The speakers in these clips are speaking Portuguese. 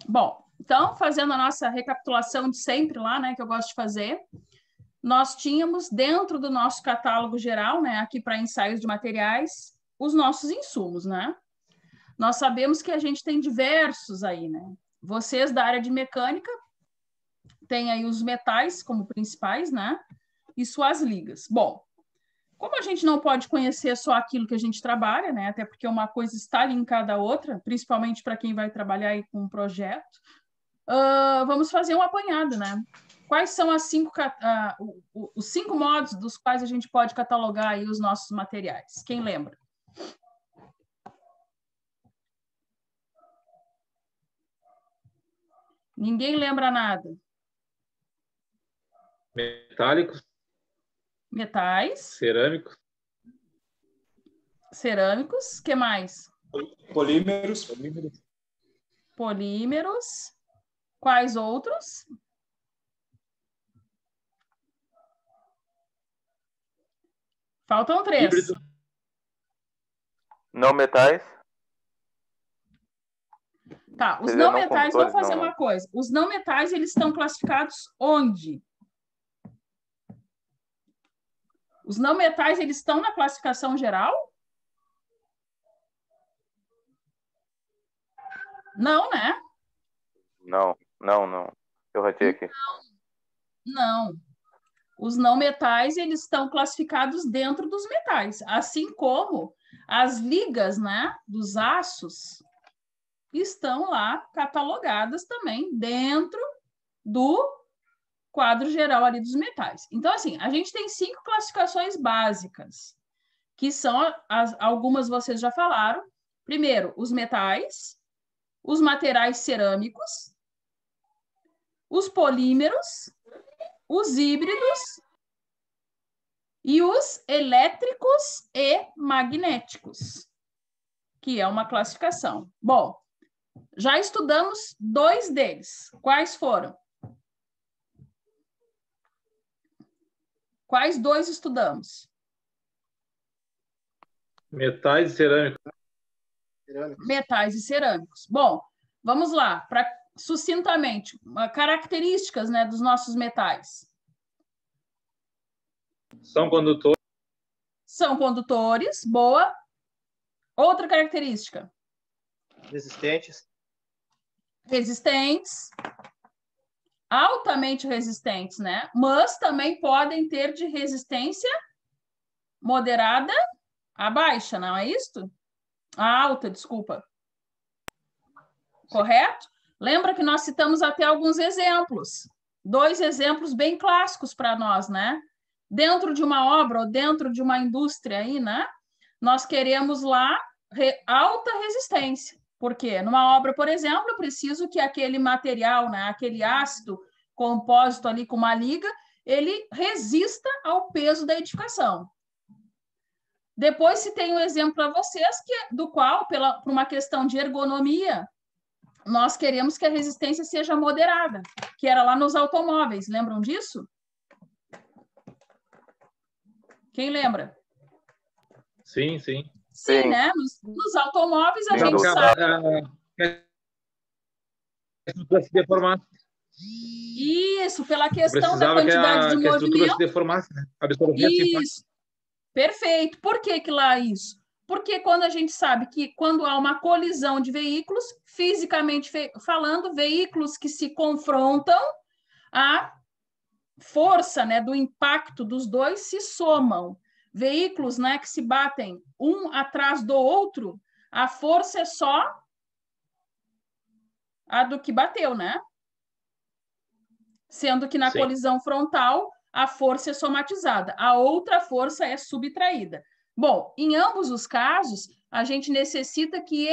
Bom, então, fazendo a nossa recapitulação de sempre lá, né, que eu gosto de fazer, nós tínhamos dentro do nosso catálogo geral, né, aqui para ensaios de materiais, os nossos insumos, né? Nós sabemos que a gente tem diversos aí, né? Vocês da área de mecânica têm aí os metais como principais, né? E suas ligas. Bom, como a gente não pode conhecer só aquilo que a gente trabalha, né? Até porque uma coisa está linkada à outra, principalmente para quem vai trabalhar aí com um projeto, vamos fazer um apanhado, né? Quais são os 5 modos dos quais a gente pode catalogar aí os nossos materiais? Quem lembra? Ninguém lembra nada. Metálicos. Metais. Cerâmicos. Que mais? Polímeros. Polímeros. Quais outros? Faltam 3. Híbrido. Não metais. Tá, os não metais, vamos fazer uma coisa. Os não metais, eles estão classificados onde? Os não metais, eles estão na classificação geral? Não, né? Não. Eu ratei aqui. Não. Os não metais, eles estão classificados dentro dos metais, assim como as ligas, né, dos aços estão lá catalogadas também dentro do quadro geral ali dos metais. Então, assim, a gente tem 5 classificações básicas, que são algumas vocês já falaram. Primeiro, os metais, os materiais cerâmicos, os polímeros, os híbridos e os elétricos e magnéticos, que é uma classificação. Bom, já estudamos 2 deles. Quais foram? Quais 2 estudamos? Metais e cerâmicos. Metais e cerâmicos. Bom, vamos lá, sucintamente, características, né, dos nossos metais. São condutores. São condutores, boa. Outra característica. Resistentes. Altamente resistentes, né? Mas também podem ter de resistência moderada a baixa, não é isto? A alta, desculpa. Correto? Lembra que nós citamos até alguns exemplos. 2 exemplos bem clássicos para nós, né? Dentro de uma obra ou dentro de uma indústria aí, né? Nós queremos lá alta resistência. Por quê? Numa obra, por exemplo, eu preciso que aquele material, né, aquele ácido compósito ali com uma liga, ele resista ao peso da edificação. Depois, se tem um exemplo para vocês, do qual, por uma questão de ergonomia, nós queremos que a resistência seja moderada, que era lá nos automóveis. Lembram disso? Quem lembra? Sim. Sim, né? Nos automóveis, a gente sabe... se deformasse. Isso, pela questão da quantidade de movimento. Que a estrutura se deformasse, né? Isso, perfeito. Por que lá isso? Porque quando a gente sabe que quando há uma colisão de veículos, fisicamente falando, veículos que se confrontam, a força, né, do impacto dos dois se somam. Veículos, né, que se batem um atrás do outro, a força é só a do que bateu, né? Sendo que na colisão frontal, a força é somatizada, a outra força é subtraída. Bom, em ambos os casos, a gente necessita que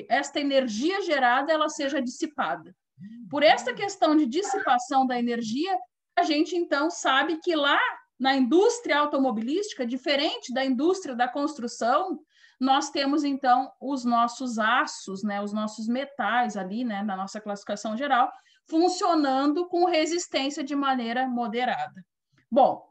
esta energia gerada ela seja dissipada. Por esta questão de dissipação da energia, a gente, então, sabe que lá na indústria automobilística, diferente da indústria da construção, nós temos, então, os nossos aços, né, os nossos metais ali, né, na nossa classificação geral, funcionando com resistência de maneira moderada. Bom,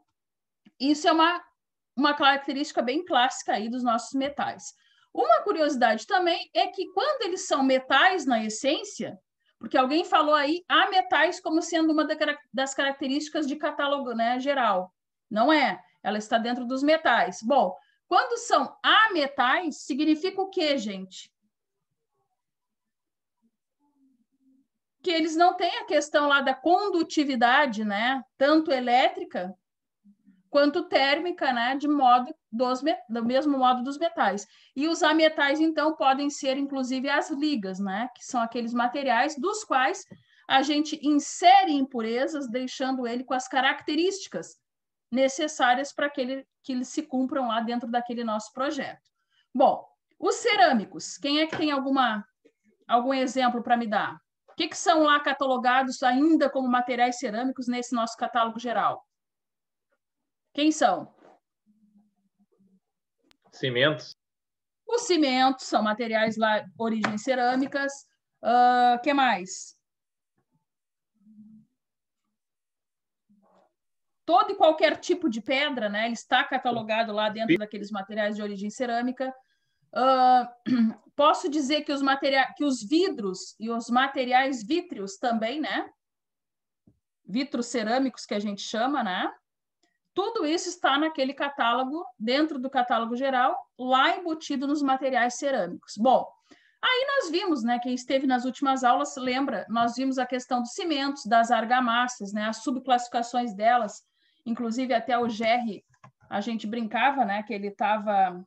isso é uma característica bem clássica aí dos nossos metais. Uma curiosidade também é que quando eles são metais na essência, Porque alguém falou aí ametais como sendo uma das características de catálogo, né, geral. Não é. Ela está dentro dos metais. Bom, quando são ametais, significa o quê, gente? Que eles não têm a questão lá da condutividade, né? Tanto elétrica quanto térmica, né? Do mesmo modo dos metais. E os ametais, então, podem ser, inclusive, as ligas, né? Que são aqueles materiais dos quais a gente insere impurezas, deixando ele com as características necessárias para que eles se cumpram lá dentro daquele nosso projeto. Bom, os cerâmicos, quem é que tem algum exemplo para me dar? O que são lá catalogados ainda como materiais cerâmicos nesse nosso catálogo geral? Quem são? Cimentos. Os cimentos são materiais lá de origem cerâmicas. Que mais? Todo e qualquer tipo de pedra, né? Ele está catalogado lá dentro daqueles materiais de origem cerâmica. Posso dizer que os vidros e os materiais vítreos também, né? Vitros cerâmicos que a gente chama, né? Tudo isso está naquele catálogo, dentro do catálogo geral, lá embutido nos materiais cerâmicos. Bom, aí nós vimos, né? Quem esteve nas últimas aulas lembra, nós vimos a questão dos cimentos, das argamassas, né? As subclassificações delas, inclusive até o Gerry, a gente brincava, né? Que ele estava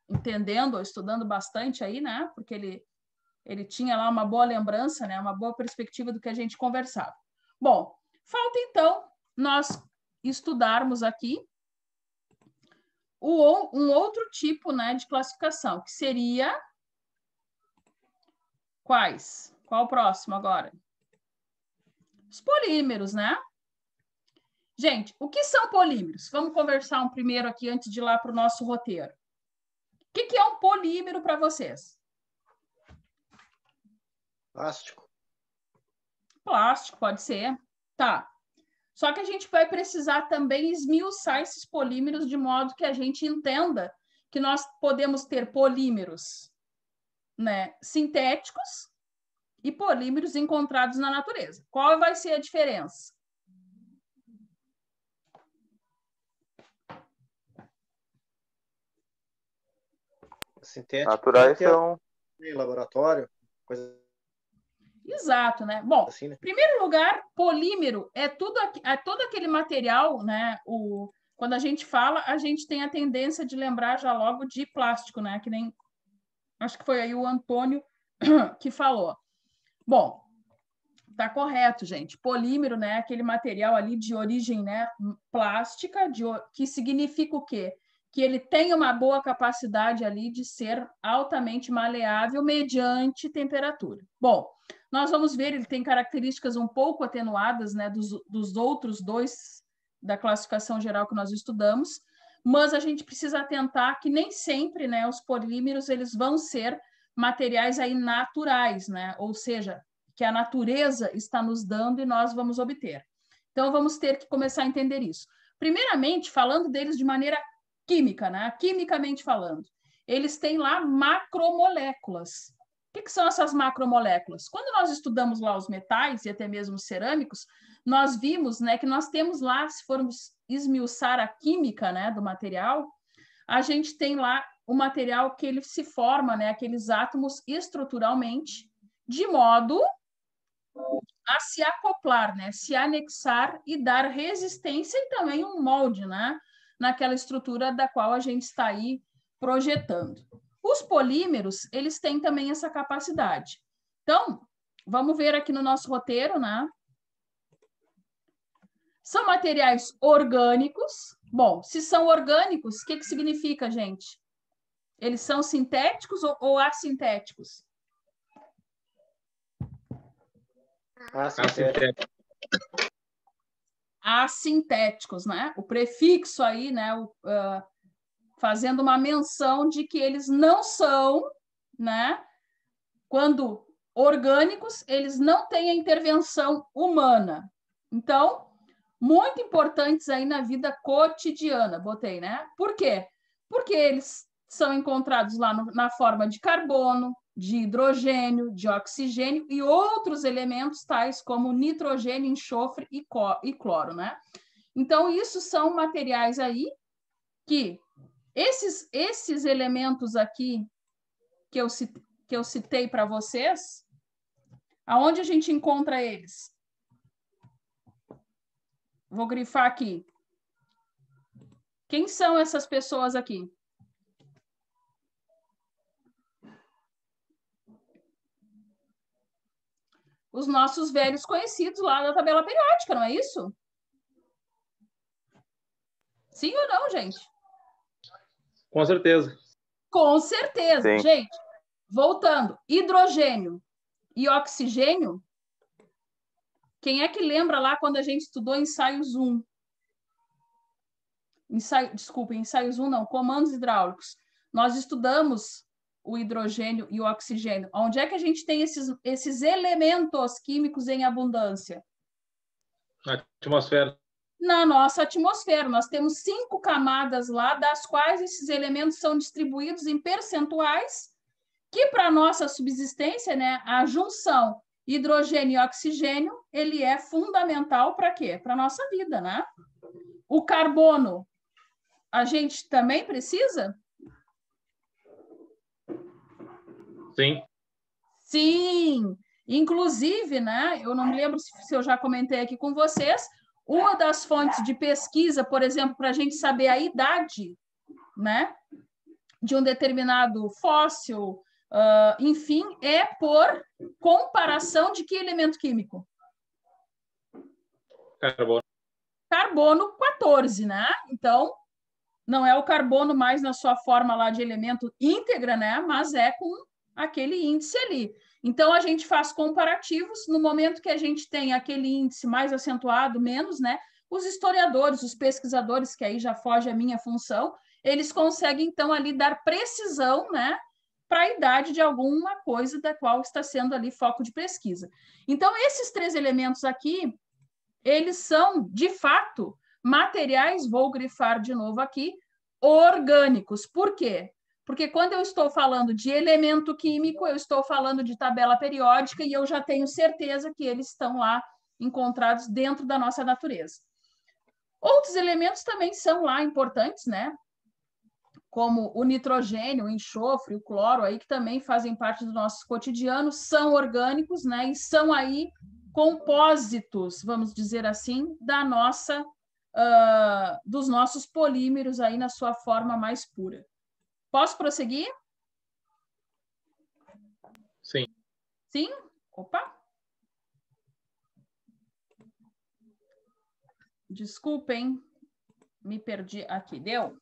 entendendo, ou estudando bastante aí, né? Porque ele tinha lá uma boa lembrança, né? Uma boa perspectiva do que a gente conversava. Bom, falta então nós estudarmos aqui um outro tipo, né, de classificação, que seria quais? Qual o próximo agora? Os polímeros, né? Gente, o que são polímeros? Vamos conversar primeiro aqui antes de ir lá para o nosso roteiro. O que é um polímero para vocês? Plástico. Plástico, pode ser. Tá. Só que a gente vai precisar também esmiuçar esses polímeros de modo que a gente entenda que nós podemos ter polímeros, né, sintéticos e polímeros encontrados na natureza. Qual vai ser a diferença? Sintético. Naturais são... Em laboratório, coisa Exato, né? Bom, assim, né? em primeiro lugar, polímero é todo aquele material, né? Quando a gente fala, a gente tem a tendência de lembrar já logo de plástico, né? Que nem acho que foi aí o Antônio que falou. Bom, tá correto, gente. Polímero, né? Aquele material ali de origem, né? Plástica, que significa o quê? Que ele tem uma boa capacidade ali de ser altamente maleável mediante temperatura. Bom, nós vamos ver, ele tem características um pouco atenuadas, né, dos outros dois da classificação geral que nós estudamos, mas a gente precisa atentar que nem sempre, né, os polímeros eles vão ser materiais aí naturais, né, ou seja, que a natureza está nos dando e nós vamos obter. Então, vamos ter que começar a entender isso. Primeiramente, falando deles de maneira química, né, quimicamente falando, eles têm lá macromoléculas. O que são essas macromoléculas? Quando nós estudamos lá os metais e até mesmo os cerâmicos, nós vimos, né, que nós temos lá, se formos esmiuçar a química, né, do material, a gente tem lá o material que ele se forma, né, aqueles átomos estruturalmente, de modo a se acoplar, né, se anexar e dar resistência e também um molde, né, naquela estrutura da qual a gente está aí projetando. Os polímeros, eles têm também essa capacidade. Então, vamos ver aqui no nosso roteiro, né? São materiais orgânicos. Bom, se são orgânicos, o que significa, gente? Eles são sintéticos ou assintéticos? Assintético. Assintéticos, né? O prefixo aí, né? Fazendo uma menção de que eles não são, né? Quando orgânicos, eles não têm a intervenção humana. Então, muito importantes aí na vida cotidiana, botei, né? Por quê? Porque eles são encontrados lá na forma de carbono, de hidrogênio, de oxigênio e outros elementos tais como nitrogênio, enxofre e cloro, né? Então, isso são materiais aí que esses elementos aqui que eu citei para vocês, aonde a gente encontra eles? Vou grifar aqui. Quem são essas pessoas aqui? Os nossos velhos conhecidos lá da tabela periódica, não é isso? Sim ou não, gente? Com certeza. Com certeza. Sim. Gente, voltando. Hidrogênio e oxigênio. Quem é que lembra lá quando a gente estudou ensaios 1? Ensaios 1 não, comandos hidráulicos. Nós estudamos o hidrogênio e o oxigênio. Onde é que a gente tem esses elementos químicos em abundância? Na atmosfera. Na nossa atmosfera. Nós temos 5 camadas lá, das quais esses elementos são distribuídos em percentuais, que para a nossa subsistência, né, a junção hidrogênio e oxigênio, ele é fundamental para quê? Para a nossa vida, né? O carbono, a gente também precisa? Sim. Sim! Inclusive, né, eu não me lembro se eu já comentei aqui com vocês, uma das fontes de pesquisa, por exemplo, para a gente saber a idade, né, de um determinado fóssil, enfim, é por comparação de que elemento químico? Carbono. Carbono 14, né? Então, não é o carbono mais na sua forma lá de elemento íntegra, né? Mas é com aquele índice ali. Então, a gente faz comparativos. No momento que a gente tem aquele índice mais acentuado, menos, né? Os historiadores, os pesquisadores, que aí já foge a minha função, eles conseguem, então, ali dar precisão, né? Para a idade de alguma coisa da qual está sendo ali foco de pesquisa. Então, esses 3 elementos aqui, eles são, de fato, materiais, vou grifar de novo aqui, orgânicos. Por quê? Porque quando eu estou falando de elemento químico, eu estou falando de tabela periódica e eu já tenho certeza que eles estão lá encontrados dentro da nossa natureza. Outros elementos também são lá importantes, né? Como o nitrogênio, o enxofre, o cloro, aí que também fazem parte do nosso cotidiano, são orgânicos, né? E são aí compósitos, vamos dizer assim, da nossa, dos nossos polímeros aí na sua forma mais pura. Posso prosseguir? Sim. Sim? Opa! Desculpem, me perdi aqui. Deu?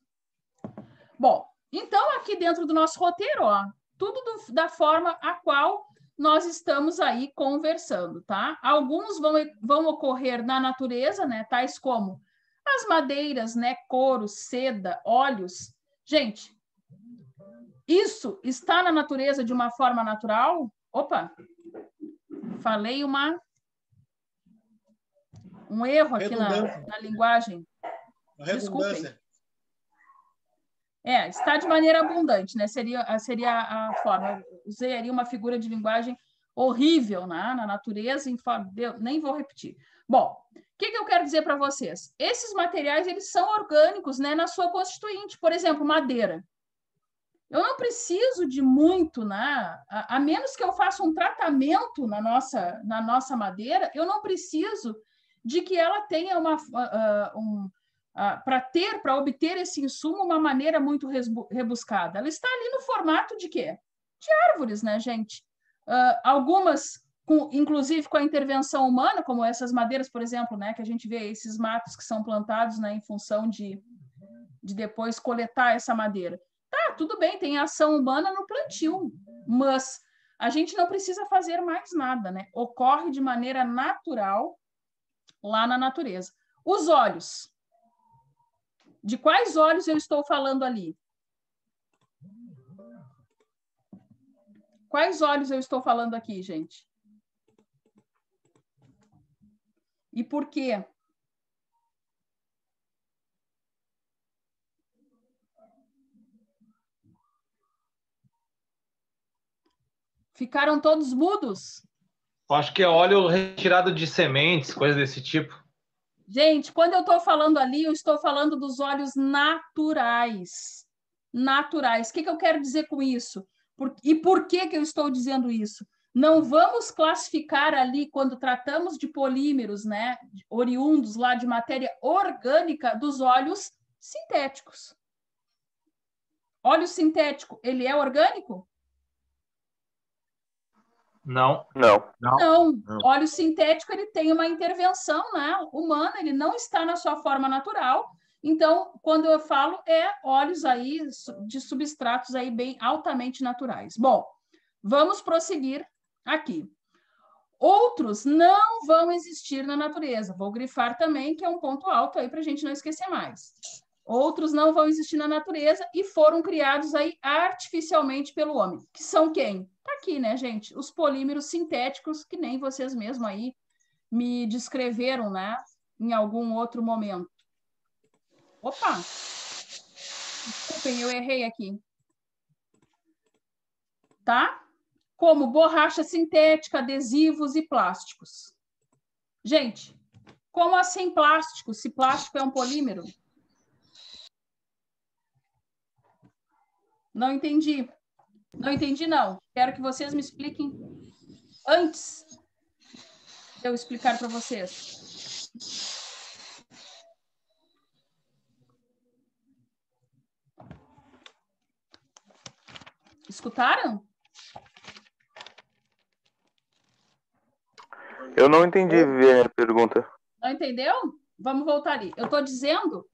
Bom, então aqui dentro do nosso roteiro, ó, tudo da forma a qual nós estamos aí conversando, tá? Alguns vão ocorrer na natureza, né? Tais como as madeiras, né? Couro, seda, óleos. Gente, isso está na natureza de uma forma natural? Opa! Falei um erro aqui na linguagem. Desculpem. Está de maneira abundante, né? Seria a forma. Usei ali uma figura de linguagem horrível, né? Na natureza, nem vou repetir. Bom, o que eu quero dizer para vocês? Esses materiais, eles são orgânicos, né? Na sua constituinte. Por exemplo, madeira. Eu não preciso de muito, né? A menos que eu faça um tratamento na nossa madeira, eu não preciso de que ela tenha para obter esse insumo uma maneira muito rebuscada. Ela está ali no formato de quê? De árvores, né, gente? Algumas, inclusive com a intervenção humana, como essas madeiras, por exemplo, né, que a gente vê esses matos que são plantados, né, em função de depois coletar essa madeira. Tá, tudo bem, tem ação humana no plantio, mas a gente não precisa fazer mais nada, né? Ocorre de maneira natural lá na natureza. Os óleos. De quais óleos eu estou falando ali? Quais óleos eu estou falando aqui, gente? E por quê? Ficaram todos mudos? Eu acho que é óleo retirado de sementes, coisa desse tipo. Gente, quando eu estou falando ali, eu estou falando dos óleos naturais. Naturais. O que eu quero dizer com isso? E por que eu estou dizendo isso? Não vamos classificar ali, quando tratamos de polímeros, né, oriundos lá de matéria orgânica, dos óleos sintéticos. Óleo sintético, ele é orgânico? Não. Não. Não. Óleo sintético, ele tem uma intervenção, né, humana, ele não está na sua forma natural. Então, quando eu falo, é óleos aí de substratos aí bem altamente naturais. Bom, vamos prosseguir aqui. Outros não vão existir na natureza. Vou grifar também, que é um ponto alto aí para a gente não esquecer mais. Outros não vão existir na natureza e foram criados aí artificialmente pelo homem. Que são quem? Tá aqui, né, gente? Os polímeros sintéticos, que nem vocês mesmos aí me descreveram, né, em algum outro momento. Opa! Desculpem, eu errei aqui. Tá? Como borracha sintética, adesivos e plásticos. Gente, como assim plástico? Se plástico é um polímero? Não entendi. Não entendi, não. Quero que vocês me expliquem antes de eu explicar para vocês. Escutaram? Eu não entendi ver a pergunta. Não entendeu? Vamos voltar ali. Eu estou dizendo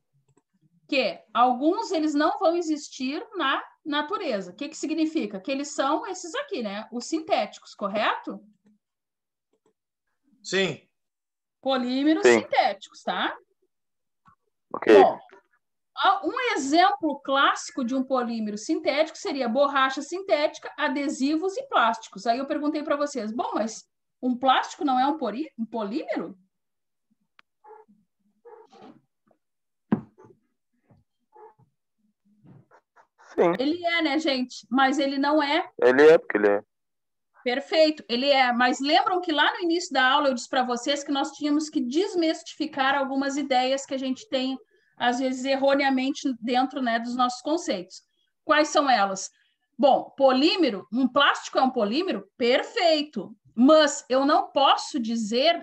que alguns eles não vão existir na natureza. O que significa? Que eles são esses aqui, né? Os sintéticos, correto? Sim. Polímeros Sim. sintéticos, tá? Ok. Bom, um exemplo clássico de um polímero sintético seria borracha sintética, adesivos e plásticos. Aí eu perguntei para vocês, bom, mas um plástico não é um polímero? Sim. Ele é, né, gente? Mas ele não é. Ele é, porque ele é. Perfeito, ele é. Mas lembram que lá no início da aula eu disse para vocês que nós tínhamos que desmistificar algumas ideias que a gente tem, às vezes, erroneamente dentro, né, dos nossos conceitos. Quais são elas? Bom, polímero, um plástico é um polímero? Perfeito. Mas eu não posso dizer,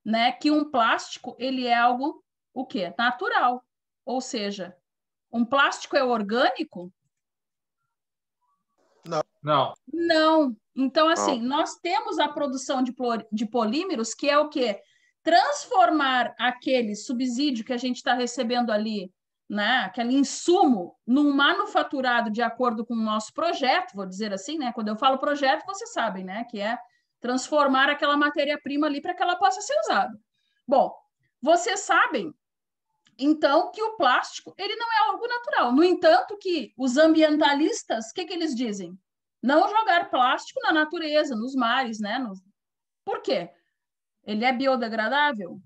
né, que um plástico ele é algo, o quê? Natural. Ou seja, um plástico é orgânico? Não. Não. Então, assim, nós temos a produção de polímeros, que é o quê? Transformar aquele subsídio que a gente está recebendo ali, né? Aquele insumo, num manufaturado de acordo com o nosso projeto, vou dizer assim, né? Quando eu falo projeto, vocês sabem, né? Que é transformar aquela matéria-prima ali para que ela possa ser usada. Bom, vocês sabem, então, que o plástico, ele não é algo natural. No entanto, que os ambientalistas, o que eles dizem? Não jogar plástico na natureza, nos mares, né? Por quê? Ele é biodegradável?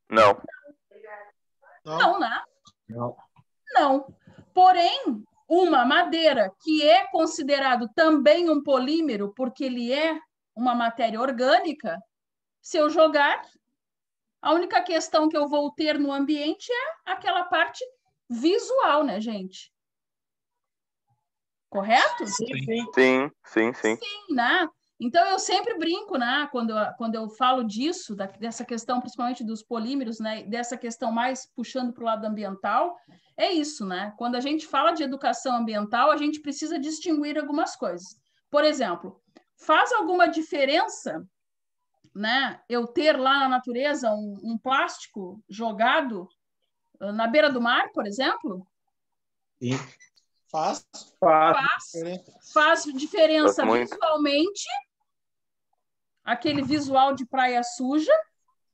Não. Não, né? Não. Não. Porém, uma madeira que é considerado também um polímero, porque ele é uma matéria orgânica, se eu jogar, a única questão que eu vou ter no ambiente é aquela parte visual, né, gente? Correto? Sim. Sim, né? Então, eu sempre brinco, né? Quando eu falo disso, dessa questão, principalmente dos polímeros, né? Dessa questão mais puxando para o lado ambiental, é isso, né? Quando a gente fala de educação ambiental, a gente precisa distinguir algumas coisas. Por exemplo, faz alguma diferença, né? Eu ter lá na natureza um plástico jogado na beira do mar, por exemplo? Sim. Faz Diferença Faz muito. visualmente, aquele visual de praia suja,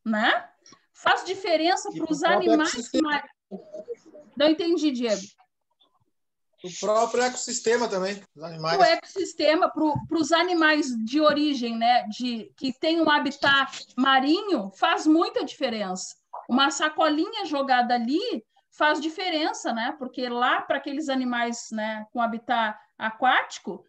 né? Faz diferença para os animais. Não entendi, Diego. O próprio ecossistema também, os animais. O ecossistema, para os animais de origem, né? Que tem um habitat marinho, faz muita diferença. Uma sacolinha jogada ali faz diferença, né? Porque lá, para aqueles animais, né, com habitat aquático,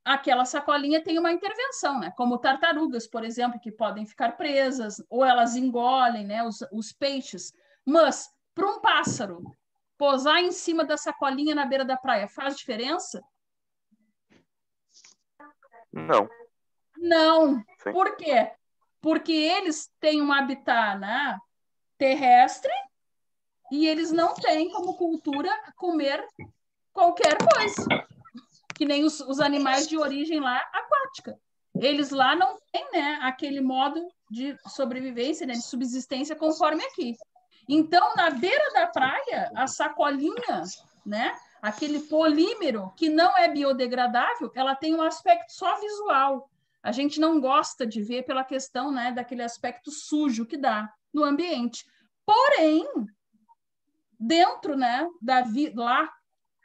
aquela sacolinha tem uma intervenção, né? Como tartarugas, por exemplo, que podem ficar presas, ou elas engolem, né? Os peixes. Mas, para um pássaro, posar em cima da sacolinha na beira da praia faz diferença? Não. Não. Sim. Por quê? Porque eles têm um habitat, né, terrestre e eles não têm como cultura comer qualquer coisa, que nem os animais de origem lá aquática. Eles lá não têm, né, aquele modo de sobrevivência, né, de subsistência conforme aqui. Então, na beira da praia, a sacolinha, né, aquele polímero que não é biodegradável, ela tem um aspecto só visual. A gente não gosta de ver pela questão, né, daquele aspecto sujo que dá no ambiente. Porém, dentro, né, lá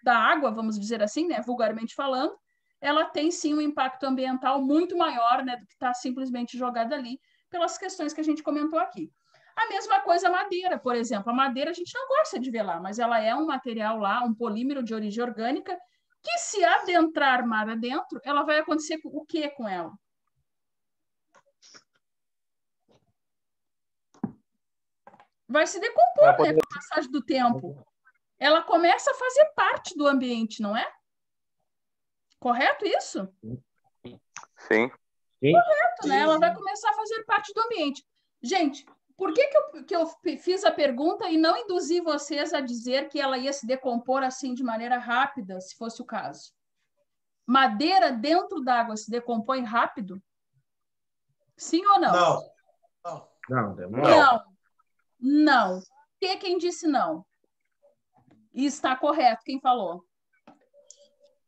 da água, vamos dizer assim, né, vulgarmente falando, ela tem sim um impacto ambiental muito maior, né, do que está simplesmente jogada ali, pelas questões que a gente comentou aqui. A mesma coisa a madeira, por exemplo. A madeira a gente não gosta de ver lá, mas ela é um material lá, um polímero de origem orgânica, que se adentrar mar adentro, ela vai acontecer o que com ela? Vai se decompor, né, com a passagem do tempo. Ela começa a fazer parte do ambiente, não é? Correto isso? Sim. Correto, né? Ela vai começar a fazer parte do ambiente. Gente, por que eu fiz a pergunta e não induzi vocês a dizer que ela ia se decompor assim de maneira rápida, se fosse o caso? Madeira dentro d'água se decompõe rápido? Sim ou não? Não. Não, Não. Não. Quem disse não? E está correto, quem falou?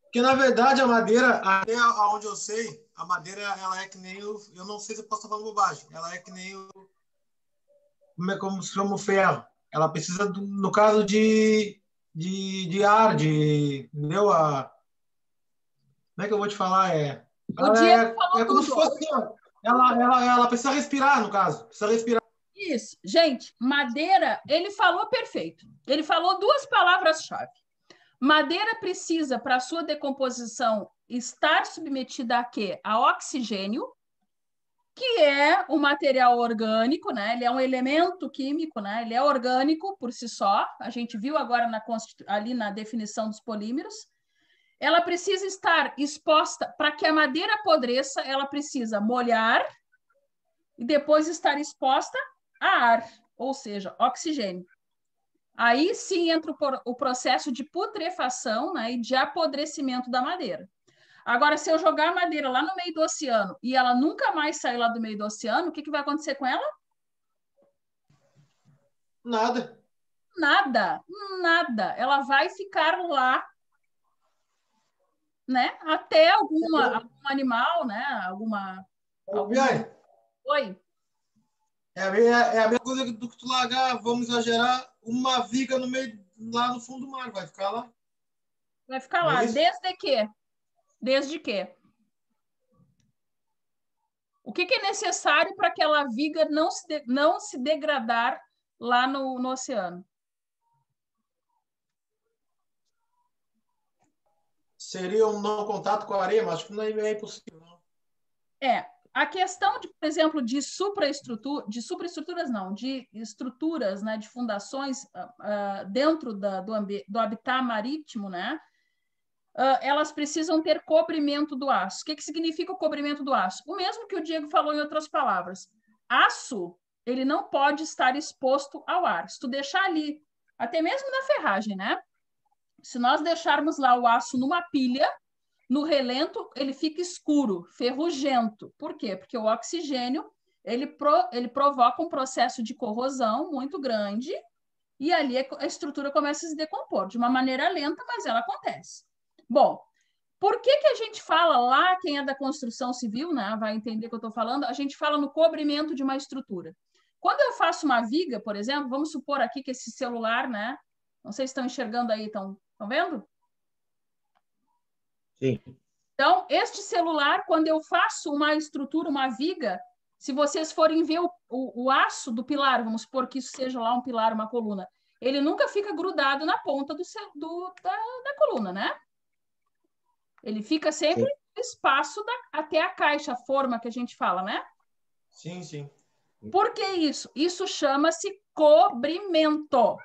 Porque, na verdade, a madeira, até onde eu sei, a madeira, ela é que nem eu não sei se eu posso estar falando bobagem, ela é que nem como se chama o ferro. Ela precisa, no caso de ar, entendeu? Como é que eu vou te falar? O Diego falou é como tudo. se fosse, ela precisa respirar, no caso. Precisa respirar. Isso. Gente, madeira, ele falou perfeito. Ele falou duas palavras-chave. Madeira precisa, para sua decomposição, estar submetida a quê? A oxigênio, que é um material orgânico, né? Ele é um elemento químico, né? Ele é orgânico por si só. A gente viu agora ali na definição dos polímeros. Ela precisa estar exposta, para que a madeira apodreça, ela precisa molhar e depois estar exposta a ar, ou seja, oxigênio. Aí sim entra o processo de putrefação, né, e de apodrecimento da madeira. Agora, se eu jogar a madeira lá no meio do oceano e ela nunca mais sair lá do meio do oceano, o que vai acontecer com ela? Nada. Nada, nada. Ela vai ficar lá, né, até algum animal, né, alguma... Oi? É a mesma coisa do que tu largar, vamos exagerar, uma viga no meio, lá no fundo do mar, vai ficar lá. Vai ficar lá. Desde quê? Desde quê? O que é necessário para aquela viga não se degradar lá no oceano? Seria um não contato com a areia, mas acho que não é impossível. Não. A questão, por exemplo, de supraestruturas não, de estruturas, né, de fundações dentro do habitat marítimo, né, elas precisam ter cobrimento do aço. O que significa o cobrimento do aço? O mesmo que o Diego falou em outras palavras. Aço, ele não pode estar exposto ao ar. Se tu deixar ali, até mesmo na ferragem, né? Se nós deixarmos lá o aço numa pilha, no relento, ele fica escuro, ferrugento. Por quê? Porque o oxigênio, ele provoca um processo de corrosão muito grande e ali a estrutura começa a se decompor, de uma maneira lenta, mas ela acontece. Bom, por que a gente fala lá, quem é da construção civil, né, vai entender o que eu estou falando, a gente fala no cobrimento de uma estrutura. Quando eu faço uma viga, por exemplo, vamos supor aqui que esse celular, né, não sei se estão enxergando aí, estão vendo? Sim. Então, este celular, quando eu faço uma estrutura, uma viga, se vocês forem ver o aço do pilar, vamos supor que isso seja lá um pilar, uma coluna, ele nunca fica grudado na ponta da coluna, né? Ele fica sempre espaço até a caixa, a forma que a gente fala, né? Sim, sim. Por que isso? Isso chama-se cobrimento.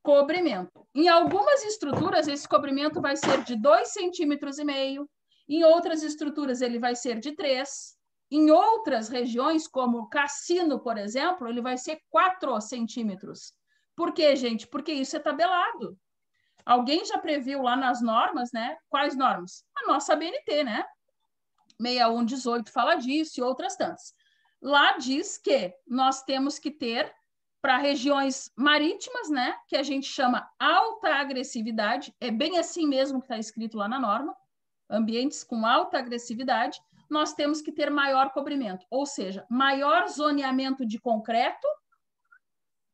Cobrimento. Em algumas estruturas, esse cobrimento vai ser de 2,5 centímetros. Em outras estruturas, ele vai ser de 3. Em outras regiões, como o cassino, por exemplo, ele vai ser 4 centímetros. Por quê, gente? Porque isso é tabelado. Alguém já previu lá nas normas, né? Quais normas? A nossa BNT, né? 6118 fala disso e outras tantas. Lá diz que nós temos que ter para regiões marítimas, né? Que a gente chama alta agressividade, é bem assim mesmo que está escrito lá na norma, ambientes com alta agressividade, nós temos que ter maior cobrimento, ou seja, maior zoneamento de concreto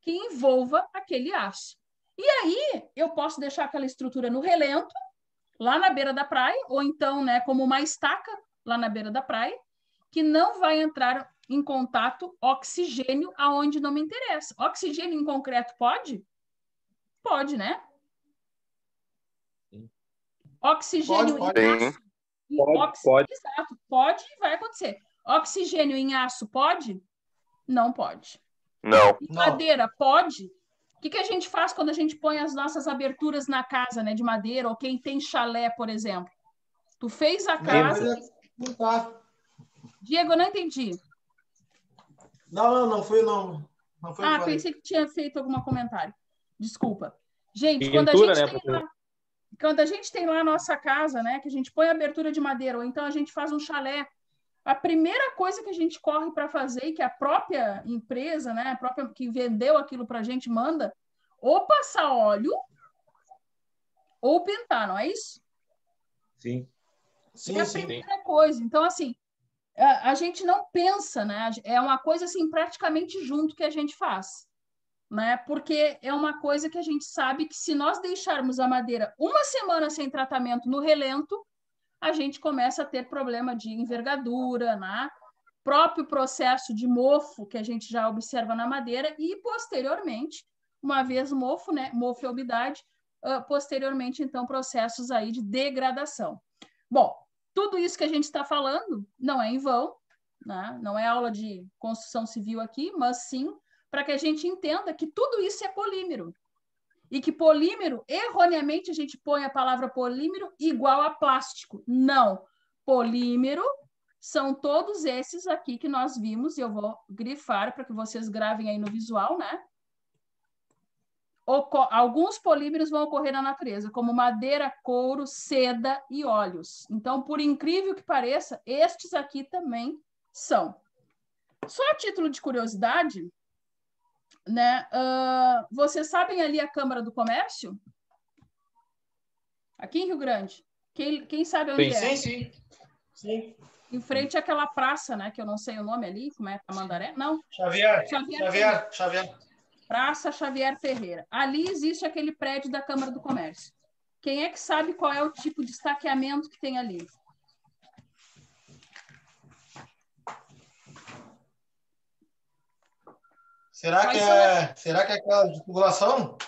que envolva aquele aço. E aí, eu posso deixar aquela estrutura no relento, lá na beira da praia, ou então, né, como uma estaca lá na beira da praia, que não vai entrar em contato oxigênio aonde não me interessa. Oxigênio em concreto pode? Pode, né? Oxigênio Pode. em aço? Pode. Exato, pode e vai acontecer. Oxigênio em aço pode? Não pode. Não. Em madeira pode? O que a gente faz quando a gente põe as nossas aberturas na casa, né, de madeira, ou quem tem chalé, por exemplo? Tu fez a casa... Não tá. Diego, eu não entendi. Não foi Pensei que tinha feito algum comentário. Desculpa. Gente, Pintura, né, quando a gente tem lá a nossa casa, né, que a gente põe a abertura de madeira, ou então a gente faz um chalé, a primeira coisa que a gente corre para fazer, e que a própria empresa, né, a própria que vendeu aquilo para a gente manda, ou passar óleo, ou pintar, não é isso? Sim. É a primeira coisa. Então, assim, a gente não pensa, né? É uma coisa, assim, praticamente junto que a gente faz, né? Porque é uma coisa que a gente sabe que se nós deixarmos a madeira uma semana sem tratamento no relento, a gente começa a ter problema de envergadura, né? Próprio processo de mofo que a gente já observa na madeira e, posteriormente, uma vez mofo, né? Mofo e umidade, posteriormente, então, processos aí de degradação. Bom, tudo isso que a gente está falando não é em vão, né? Não é aula de construção civil aqui, mas sim para que a gente entenda que tudo isso é polímero. E que polímero, erroneamente, a gente põe a palavra polímero igual a plástico. Não. Polímero são todos esses aqui que nós vimos, e eu vou grifar para que vocês gravem aí no visual, né? Alguns polímeros vão ocorrer na natureza, como madeira, couro, seda e óleos. Então, por incrível que pareça, estes aqui também são. Só a título de curiosidade, né? Vocês sabem ali a Câmara do Comércio? Aqui em Rio Grande. Quem sabe onde é? Sim. Em frente àquela praça, né? Que eu não sei o nome ali, como é? Tamandaré? Não. Xavier. Praça Xavier Ferreira. Ali existe aquele prédio da Câmara do Comércio. Quem é que sabe qual é o tipo de estaqueamento que tem ali? Será que é aquela de tubulação?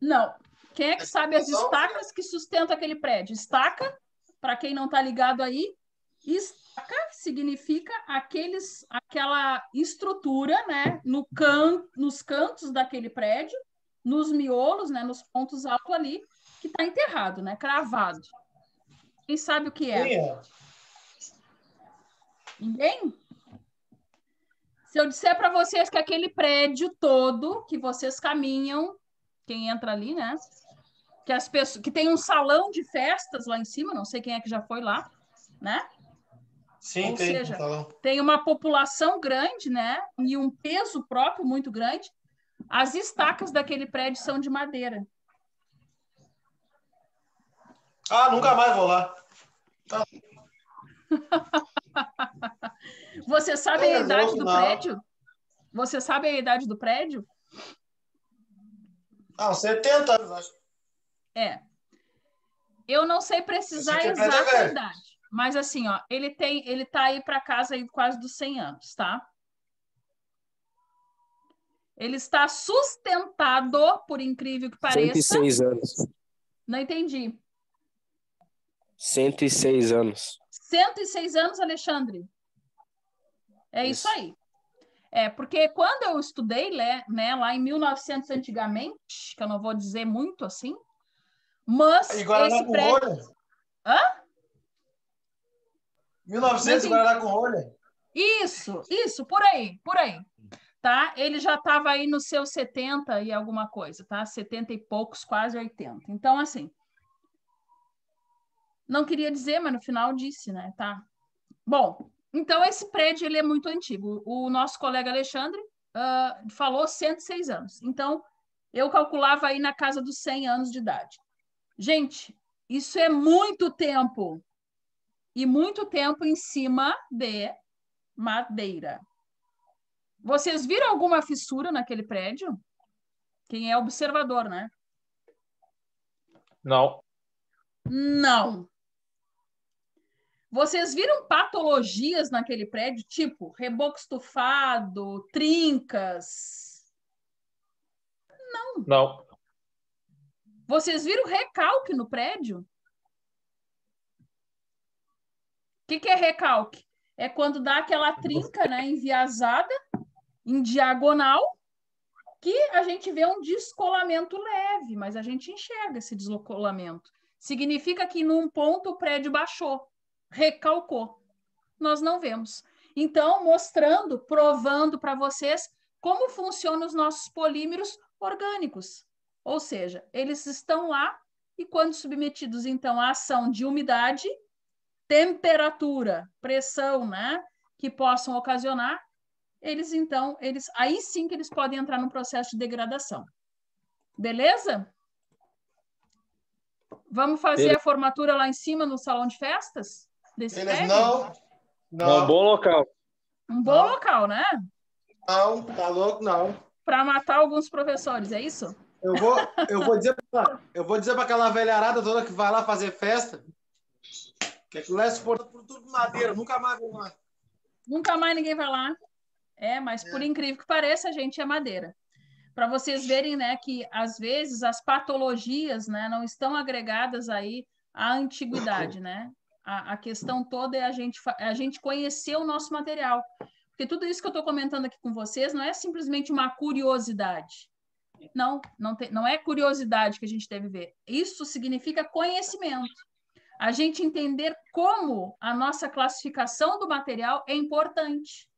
Não. Quem é que sabe as estacas que sustentam aquele prédio? Estaca, para quem não está ligado aí, estaca significa aquela estrutura, né, nos cantos daquele prédio, nos miolos, né, nos pontos altos ali, que está enterrado, né, cravado. Quem sabe o que é? Ninguém? Se eu disser para vocês que aquele prédio todo que vocês caminham, quem entra ali, né, que as pessoas, que tem um salão de festas lá em cima, não sei quem é que já foi lá, né? Sim, ou tem seja, um salão. Tem uma população grande, né? E um peso próprio muito grande. As estacas daquele prédio são de madeira. Nunca mais vou lá. Tá. Você sabe a idade do prédio? Você sabe a idade do prédio? 70 anos, acho. Eu não sei precisar a exata idade. Mas assim, ó, ele tá aí para casa aí quase dos 100 anos, tá? Ele está sustentado, por incrível que pareça. 106 anos. Não entendi. 106 anos. 106 anos, Alexandre? É isso aí. Porque quando eu estudei, né, lá em 1900 antigamente, que eu não vou dizer muito assim, mas E Guaraná esse com prédio... rolha? Hã? 1900 Guaraná com rolha? Isso, por aí, tá? Ele já estava aí nos seus 70 e alguma coisa, tá? 70 e poucos, quase 80. Então, assim, não queria dizer, mas no final disse, né, tá? Bom, então esse prédio, ele é muito antigo. O nosso colega Alexandre falou 106 anos. Então, eu calculava aí na casa dos 100 anos de idade. Gente, isso é muito tempo. E muito tempo em cima de madeira. Vocês viram alguma fissura naquele prédio? Quem é observador, né? Não. Não. Vocês viram patologias naquele prédio, tipo reboco estufado, trincas? Não. Vocês viram recalque no prédio? O que é recalque? É quando dá aquela trinca, né, enviesada, em diagonal, que a gente vê um descolamento leve, mas a gente enxerga esse descolamento. Significa que num ponto o prédio baixou, recalcou. Nós não vemos. Então, mostrando, provando para vocês como funcionam os nossos polímeros orgânicos. Ou seja, eles estão lá e quando submetidos, então, à ação de umidade, temperatura, pressão, né, que possam ocasionar, aí sim que eles podem entrar no processo de degradação. Beleza? Vamos fazer a formatura lá em cima no salão de festas? Desse prédio? Não. Um bom local. Um bom local, né? Não, tá louco, não. Para matar alguns professores, é isso? Eu vou dizer para aquela velharada toda que vai lá fazer festa que aquilo é suportado por tudo de madeira, nunca mais vou lá. Nunca mais ninguém vai lá. Mas por incrível que pareça, a gente é madeira. Para vocês verem, né, que às vezes as patologias, né, não estão agregadas aí à antiguidade, né? A questão toda é a gente conhecer o nosso material. Porque tudo isso que eu estou comentando aqui com vocês não é simplesmente uma curiosidade. Não é curiosidade que a gente deve ver. Isso significa conhecimento. A gente entender como a nossa classificação do material é importante.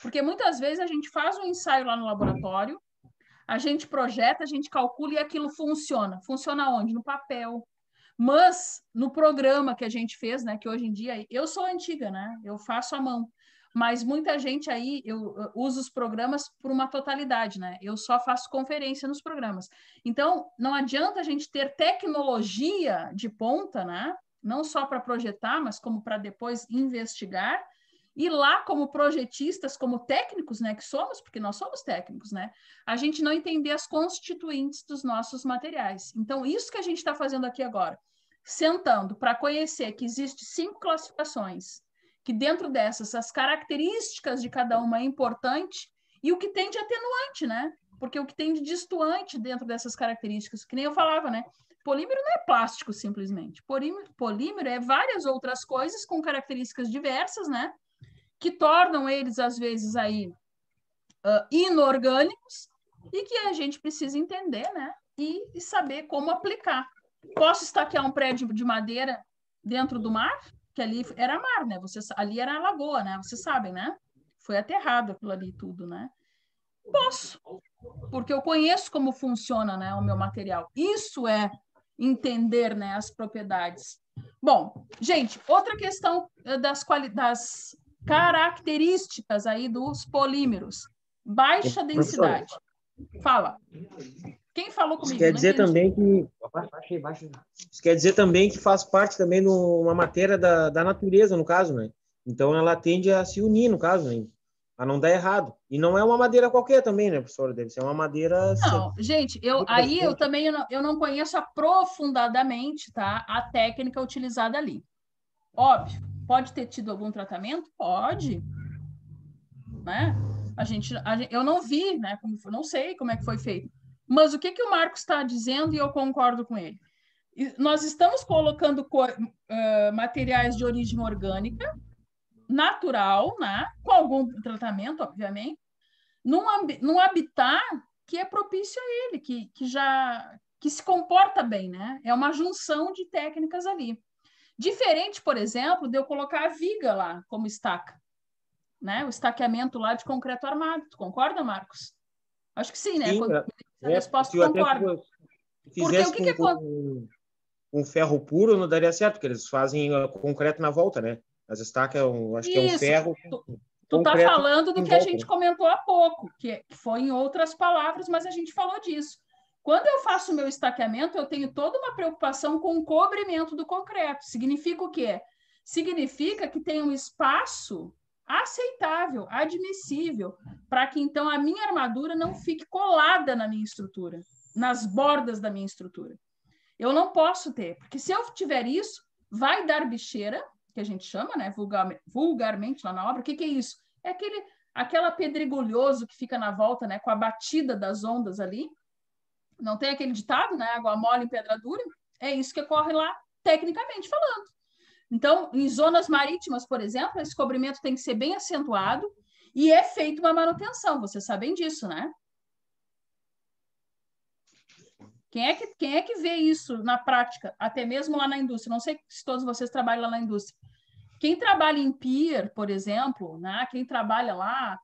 Porque muitas vezes a gente faz um ensaio lá no laboratório, a gente projeta, a gente calcula e aquilo funciona. Funciona onde? No papel. Mas no programa que a gente fez, né, que hoje em dia, eu sou antiga, né, eu faço à mão, mas muita gente aí, eu uso os programas por uma totalidade, né, eu só faço conferência nos programas. Então, não adianta a gente ter tecnologia de ponta, né, não só para projetar, mas como para depois investigar, e lá como projetistas, como técnicos, né, que somos, porque nós somos técnicos, né, a gente não entender as constituintes dos nossos materiais. Então, isso que a gente está fazendo aqui agora, sentando para conhecer que existem 5 classificações, que dentro dessas, as características de cada uma é importante, e o que tem de atenuante, né, porque o que tem de distoante dentro dessas características, que nem eu falava, né, polímero não é plástico simplesmente, polímero é várias outras coisas com características diversas, né, que tornam eles, às vezes, aí inorgânicos e que a gente precisa entender, né? E saber como aplicar. Posso estaquear um prédio de madeira dentro do mar? Que ali era mar, né? Ali era a lagoa, né? Vocês sabem, né? Foi aterrado aquilo ali tudo, né? Posso, porque eu conheço como funciona, né, o meu material. Isso é entender, né, as propriedades. Bom, gente, outra questão das características aí dos polímeros. Baixa densidade. Fala. Quem falou comigo? Isso quer dizer também que isso quer dizer também que faz parte também de uma matéria da natureza, no caso, né? Então ela tende a se unir, no caso, né? A não dar errado. E não é uma madeira qualquer também, né, professora? Deve ser uma madeira... Não, gente, eu também eu não conheço aprofundadamente, tá, a técnica utilizada ali. Óbvio, pode ter tido algum tratamento? Pode. Né? Eu não vi, né, não sei como é que foi feito. Mas o que o Marcos está dizendo, e eu concordo com ele. nós estamos colocando materiais de origem orgânica, natural, né? Com algum tratamento, obviamente, num habitat que é propício a ele, que se comporta bem, né? É uma junção de técnicas ali. Diferente, por exemplo, de eu colocar a viga lá como estaca, né? O estaqueamento lá de concreto armado. Tu concorda, Marcos? Acho que sim, né? Sim, Quando a resposta concorda. Porque o que com ferro puro não daria certo, porque eles fazem concreto na volta, né? As estacas, acho que é um ferro. Tu está falando do que a gente comentou há pouco, que foi em outras palavras, mas a gente falou disso. Quando eu faço o meu estaqueamento, eu tenho toda uma preocupação com o cobrimento do concreto. Significa o quê? Significa que tem um espaço aceitável, admissível, para que, então, a minha armadura não fique colada na minha estrutura, nas bordas da minha estrutura. Eu não posso ter, porque se eu tiver isso, vai dar bicheira, que a gente chama, né, vulgarmente lá na obra. O que é isso? É aquela pedregulhoso que fica na volta, né, com a batida das ondas ali. Não tem aquele ditado, né, água mole em pedra dura? É isso que ocorre lá, tecnicamente falando. Então, em zonas marítimas, por exemplo, esse cobrimento tem que ser bem acentuado e é feita uma manutenção. Vocês sabem disso, né? Quem é que vê isso na prática, até mesmo lá na indústria? Não sei se todos vocês trabalham lá na indústria. Quem trabalha em pier, por exemplo, né? Quem trabalha lá,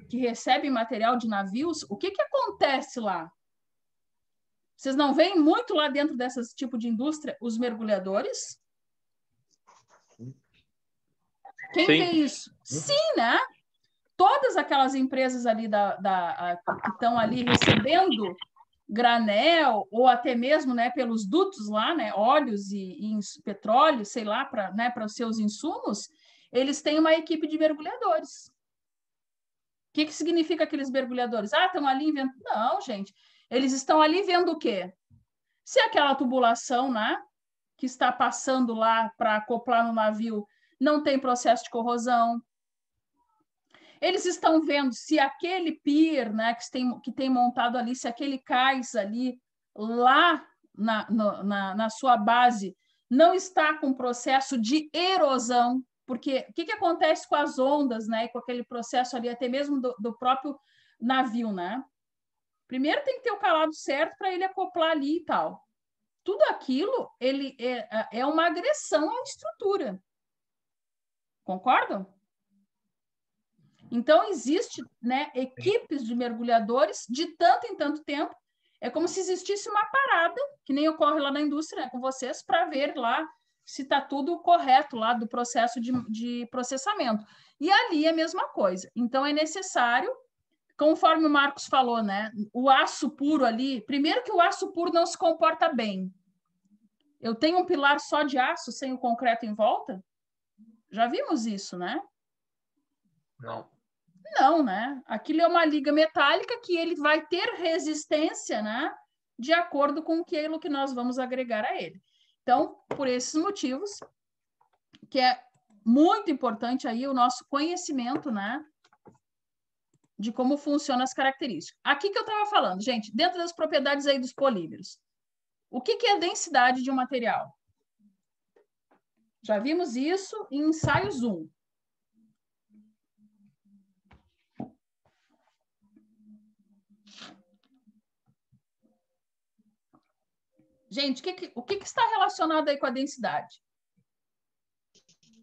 que recebe material de navios, o que acontece lá? Vocês não veem muito lá dentro desse tipo de indústria os mergulhadores? Quem vê isso? Sim, né? Todas aquelas empresas ali que estão ali recebendo granel, ou até mesmo, né, pelos dutos lá, né, óleos e petróleo, sei lá, para os seus insumos, eles têm uma equipe de mergulhadores. O que significa aqueles mergulhadores? Estão ali vendo... Não, gente. Eles estão ali vendo o quê? Se aquela tubulação, né, que está passando lá para acoplar no navio não tem processo de corrosão. Eles estão vendo se aquele pier, né, que tem montado ali, se aquele cais ali, lá na sua base, não está com processo de erosão, porque o que acontece com as ondas, né, com aquele processo ali, até mesmo do próprio navio, né? Primeiro tem que ter o calado certo para ele acoplar ali e tal. Tudo aquilo ele é uma agressão à estrutura. Concordam? Então, existe, né, equipes de mergulhadores de tanto em tanto tempo. É como se existisse uma parada, que nem ocorre lá na indústria, né, com vocês, para ver lá se está tudo correto lá do processo de processamento. E ali é a mesma coisa. Então, é necessário, conforme o Marcos falou, né, o aço puro ali, primeiro que o aço puro não se comporta bem. Eu tenho um pilar só de aço, sem o concreto em volta? Já vimos isso, né? Não. Não, né? Aquilo é uma liga metálica que ele vai ter resistência, né? De acordo com aquilo que nós vamos agregar a ele. Então, por esses motivos, que é muito importante aí o nosso conhecimento, né? De como funcionam as características. Aqui que eu estava falando, gente, dentro das propriedades aí dos polímeros. O que é a densidade de um material? Já vimos isso em ensaios 1. Gente, o que está relacionado aí com a densidade?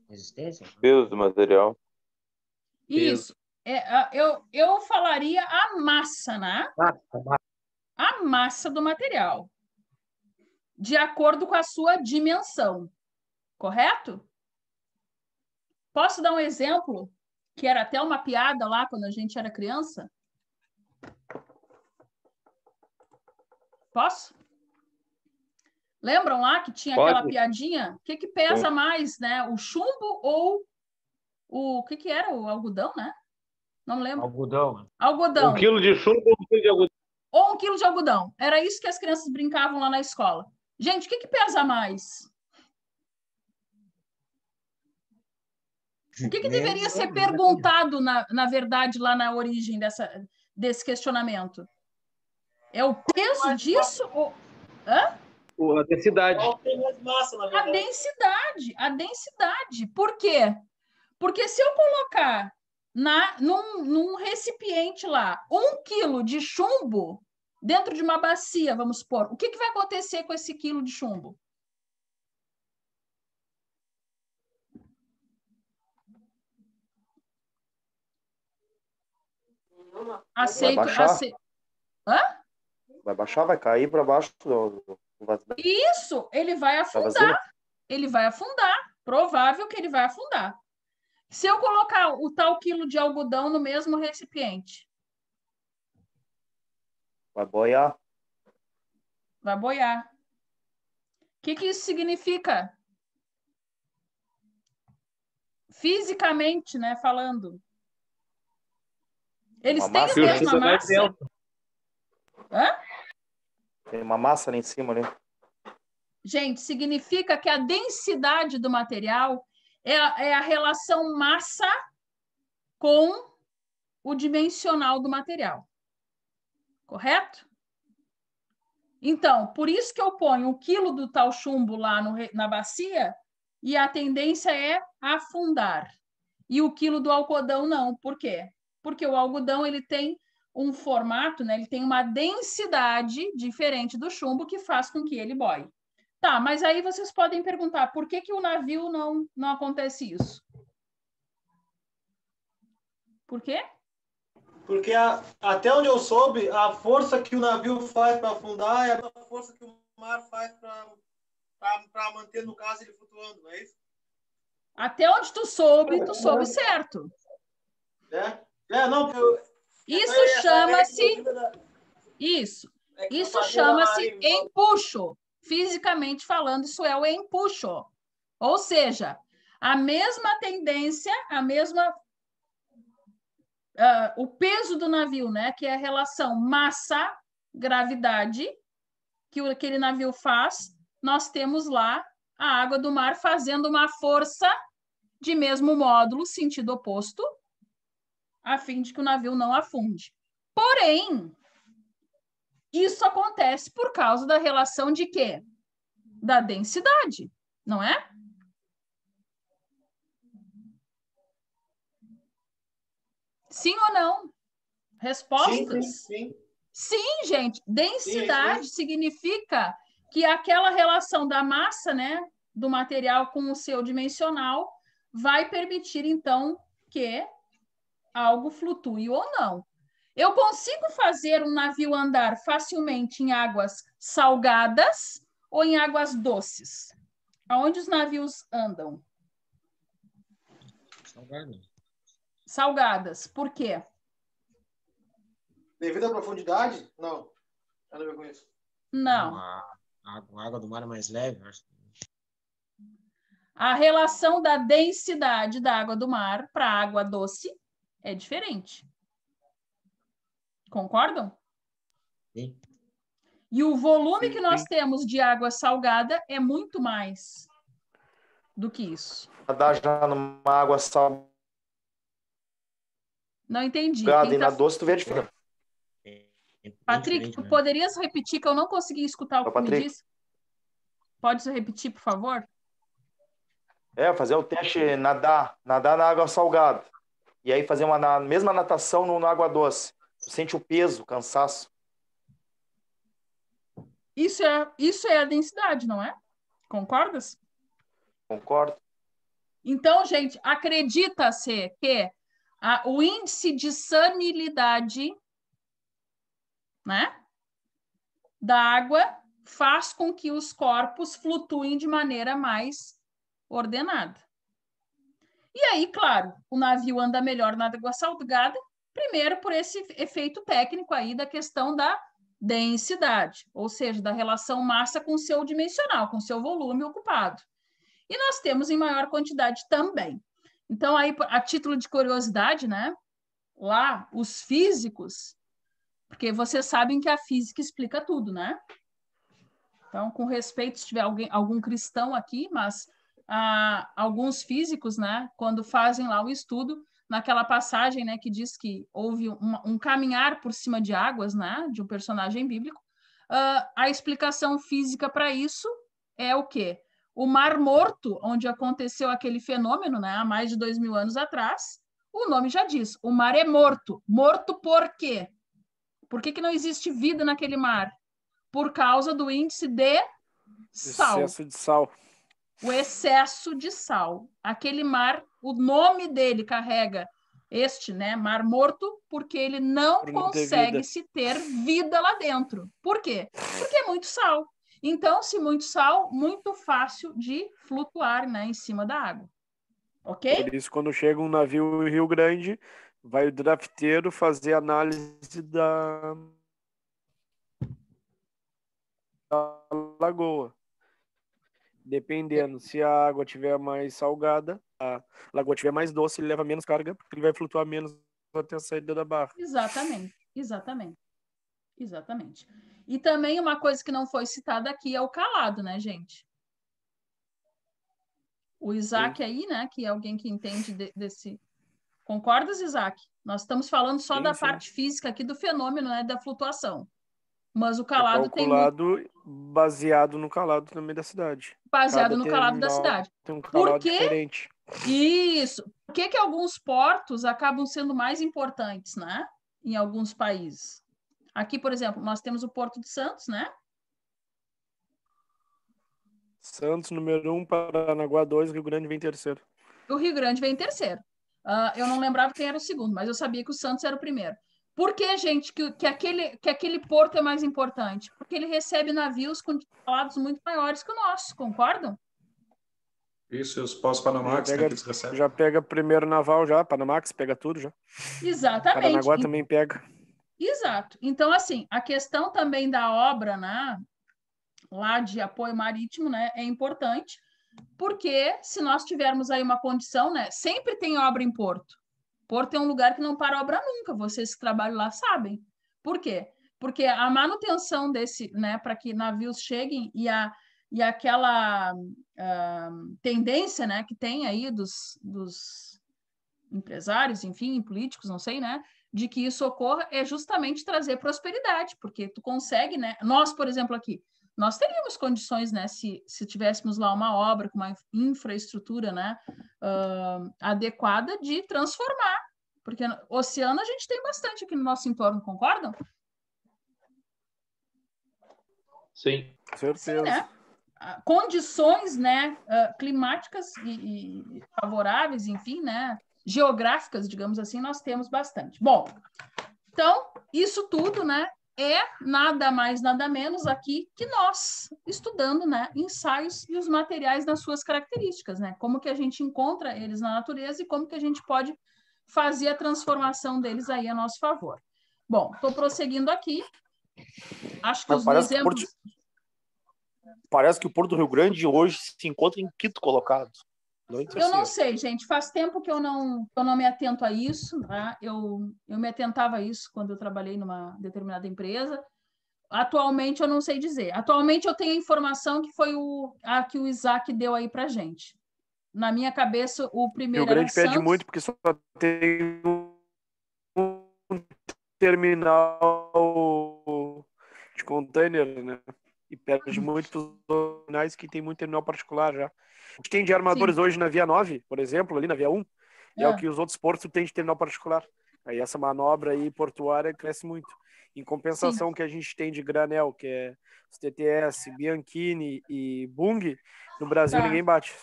Resistência? Peso do material. Isso. Eu falaria a massa, né? A massa do material. De acordo com a sua dimensão. Correto? Posso dar um exemplo? Que era até uma piada lá quando a gente era criança? Posso? Lembram lá que tinha aquela piadinha? O que pesa mais, né? O chumbo ou o que era? O algodão, né? Não me lembro. Algodão. Algodão. 1 quilo de chumbo ou 1 quilo de algodão? Ou 1 quilo de algodão. Era isso que as crianças brincavam lá na escola. Gente, o que pesa mais? O que deveria ser perguntado, na verdade, lá na origem desse questionamento? É o peso disso? Hã? A densidade. Qual tem mais massa, na A verdade? densidade. Por quê? Porque se eu colocar num recipiente lá 1 quilo de chumbo dentro de uma bacia, vamos supor, o que vai acontecer com esse quilo de chumbo? Aceito. baixar? Hã? Vai baixar, vai cair para baixo do vasilhame. Isso, ele vai Da afundar. vasilha? Ele vai afundar. Provável que ele vai afundar. Se eu colocar o tal quilo de algodão no mesmo recipiente, Vai boiar. vai boiar. O que isso significa? Fisicamente, né, falando. Eles Uma têm massa, a mesma Precisa mais massa? dentro. Hã? Tem uma massa lá em cima ali. Gente, significa que a densidade do material é a relação massa com o dimensional do material. Correto? Então, por isso que eu ponho 1 quilo do tal chumbo lá na bacia e a tendência é afundar. E o quilo do algodão não. Por quê? Porque o algodão ele tem um formato, né? Ele tem uma densidade diferente do chumbo que faz com que ele boie. Tá, mas aí vocês podem perguntar, por que o navio não acontece isso? Por quê? Porque até onde eu soube, a força que o navio faz para afundar é a força que o mar faz para manter, no caso, ele flutuando, não é isso? Até onde tu soube certo. Não, porque Isso chama-se... Isso chama-se empuxo. Fisicamente falando, isso é o empuxo. Ou seja, a mesma tendência, o peso do navio, né? Que é a relação massa-gravidade que aquele navio faz, nós temos lá a água do mar fazendo uma força de mesmo módulo, sentido oposto, a fim de que o navio não afunde. Porém, isso acontece por causa da relação de quê? Da densidade, não é? Sim ou não? Respostas? Sim, gente. Densidade significa que aquela relação da massa, né, do material com o seu dimensional vai permitir, então, que algo flutue ou não. Eu consigo fazer um navio andar facilmente em águas salgadas ou em águas doces? Aonde os navios andam? Salgadas. Por quê? Devido à profundidade? Não. Nada a ver com isso. Não. A água do mar é mais leve, acho. A relação da densidade da água do mar para a água doce é diferente. Concordam? Sim. E o volume que nós temos de água salgada é muito mais do que isso. Nadar já numa água salgada Não entendi. e na doce, tu vê a diferença. Patrick, tu poderias repetir que eu não consegui escutar o que tu me disse? Pode repetir, por favor? Fazer o teste, nadar na água salgada. E aí fazer uma mesma natação na água doce. Tu sente o peso, o cansaço. Isso é a densidade, não é? Concordas? Concordo. Então, gente, acredita-se que o índice de sanilidade, né, da água faz com que os corpos flutuem de maneira mais ordenada. E aí, claro, o navio anda melhor na água salgada, primeiro por esse efeito técnico aí da questão da densidade, ou seja, da relação massa com seu dimensional, com seu volume ocupado. E nós temos em maior quantidade também. Então, aí, a título de curiosidade, né, lá, os físicos, porque vocês sabem que a física explica tudo, né? Então, com respeito, se tiver algum cristão aqui, mas alguns físicos, né, quando fazem lá o estudo, naquela passagem, né, que diz que houve um caminhar por cima de águas, né, de um personagem bíblico, A explicação física para isso é o quê? O Mar Morto, onde aconteceu aquele fenômeno, né, há mais de 2.000 anos atrás, o nome já diz, o mar é morto. Morto por quê? Por que não existe vida naquele mar? Por causa do índice de sal. Excesso de sal. O excesso de sal. Aquele mar, o nome dele carrega né, Mar Morto, porque ele não consegue se ter vida lá dentro. Por quê? Porque é muito sal. Então, se muito sal, muito fácil de flutuar, né, em cima da água. Ok? Por isso, quando chega um navio em Rio Grande, vai o drafteiro fazer análise da lagoa. Dependendo, se a água tiver mais salgada, a lagoa tiver mais doce, ele leva menos carga, porque ele vai flutuar menos até a saída da barra. Exatamente, exatamente. Exatamente. E também uma coisa que não foi citada aqui é o calado, né, gente? O Isaac aí, né, que é alguém que entende desse... Concordas, Isaac? Nós estamos falando só da parte física aqui do fenômeno, né, da flutuação. Mas o calado tem muito... baseado no calado também da cidade. Baseado no calado da cidade. Tem um calado diferente. Isso. Por que alguns portos acabam sendo mais importantes, né? Em alguns países? Aqui, por exemplo, nós temos o Porto de Santos, né? Santos, número 1, Paranaguá 2, Rio Grande vem terceiro. O Rio Grande vem terceiro. Eu não lembrava quem era o segundo, mas eu sabia que o Santos era o primeiro. Por que, gente, que aquele porto é mais importante? Porque ele recebe navios com calados muito maiores que o nosso, concordam? Isso, e os pós-Panamax, né, que eles recebem. Já pega primeiro naval, já, Panamax, pega tudo já. Exatamente. Paranaguá também pega. Exato. Então, assim, a questão também da obra, né, lá de apoio marítimo, né, é importante, porque se nós tivermos aí uma condição, né, sempre tem obra em porto. Porto é um lugar que não para obra nunca, vocês que trabalham lá sabem. Por quê? Porque a manutenção desse, né, para que navios cheguem e aquela tendência, né, que tem aí dos empresários, enfim, políticos, não sei, né, de que isso ocorra é justamente trazer prosperidade, porque tu consegue, né, nós, por exemplo, aqui, nós teríamos condições, né, se tivéssemos lá uma obra com uma infraestrutura, né, adequada de transformar, porque oceano a gente tem bastante aqui no nosso entorno, concordam? Sim. Certeza. Sim, né? Condições, né, climáticas e favoráveis, enfim, né, geográficas, digamos assim, nós temos bastante. Bom, então, isso tudo, né, é nada mais, nada menos aqui que nós, estudando, né, ensaios e os materiais nas suas características, né, como que a gente encontra eles na natureza e como que a gente pode fazer a transformação deles aí a nosso favor. Bom, estou prosseguindo aqui. Acho que os exemplos... Parece que o Porto do Rio Grande hoje se encontra em quinto colocado. Eu não sei, gente. Faz tempo que eu não me atento a isso. Né? Eu me atentava a isso quando eu trabalhei numa determinada empresa. Atualmente, eu não sei dizer. Atualmente, eu tenho a informação que foi a que o Isaac deu aí para gente. Na minha cabeça, o primeiro Rio Grande era pede Santos. muito porque só tem um terminal de container, né? E perde muito para os terminais que tem muito terminal particular já. O que tem de armadores hoje na Via 9, por exemplo, ali na Via 1, é o que os outros portos têm de terminal particular. Aí essa manobra aí portuária cresce muito. Em compensação, que a gente tem de granel, que é os TTS, Bianchini e Bung, no Brasil ninguém bate.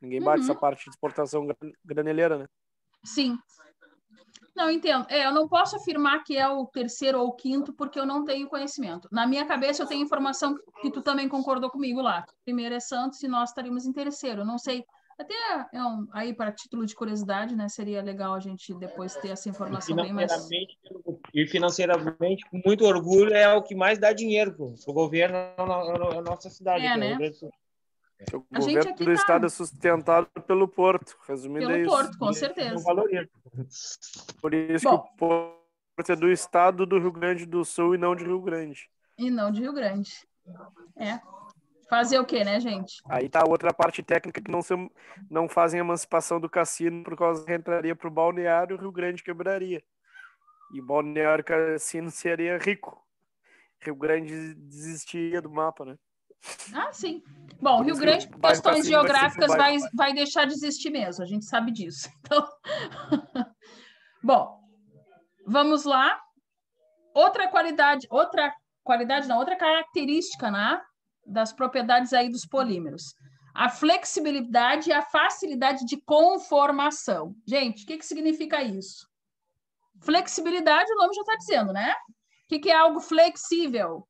Ninguém bate essa parte de exportação graneleira, né? Sim. Não, entendo. Eu não posso afirmar que é o terceiro ou o quinto, porque eu não tenho conhecimento. Na minha cabeça, eu tenho informação que tu também concordou comigo lá. Primeiro é Santos e nós estaríamos em terceiro. Eu não sei. Até aí, para título de curiosidade, né? Seria legal a gente depois ter essa informação bem mais... E financeiramente, com muito orgulho, é o que mais dá dinheiro para o governo na nossa cidade. Né? O governo do estado é sustentado pelo porto, resumindo pelo isso. Porto, com certeza. Por isso que o porto é do estado do Rio Grande do Sul e não de Rio Grande. E não de Rio Grande. Fazer o quê, né, gente? Aí tá a outra parte técnica que não fazem emancipação do cassino por causa que entraria para o balneário e o Rio Grande quebraria. E o balneário cassino seria rico. Rio Grande desistia do mapa, né? Ah, sim. Bom, Rio Grande, por questões geográficas, vai deixar de existir mesmo, a gente sabe disso. Então, bom, vamos lá. Outra característica, né, das propriedades aí dos polímeros. A flexibilidade e a facilidade de conformação. Gente, o que significa isso? Flexibilidade, o nome já está dizendo, né? O que é algo flexível?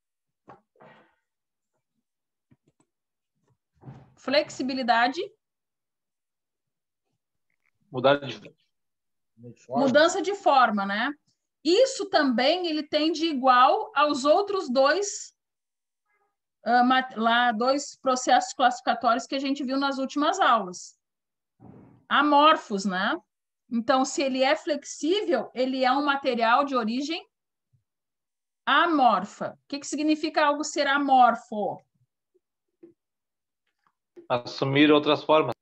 Flexibilidade. Mudança de forma, né? Isso também ele tem de igual aos outros dois processos classificatórios que a gente viu nas últimas aulas. Amorfos, né? Então, se ele é flexível, ele é um material de origem amorfa. O que significa algo ser amorfo? Assumir outras formas.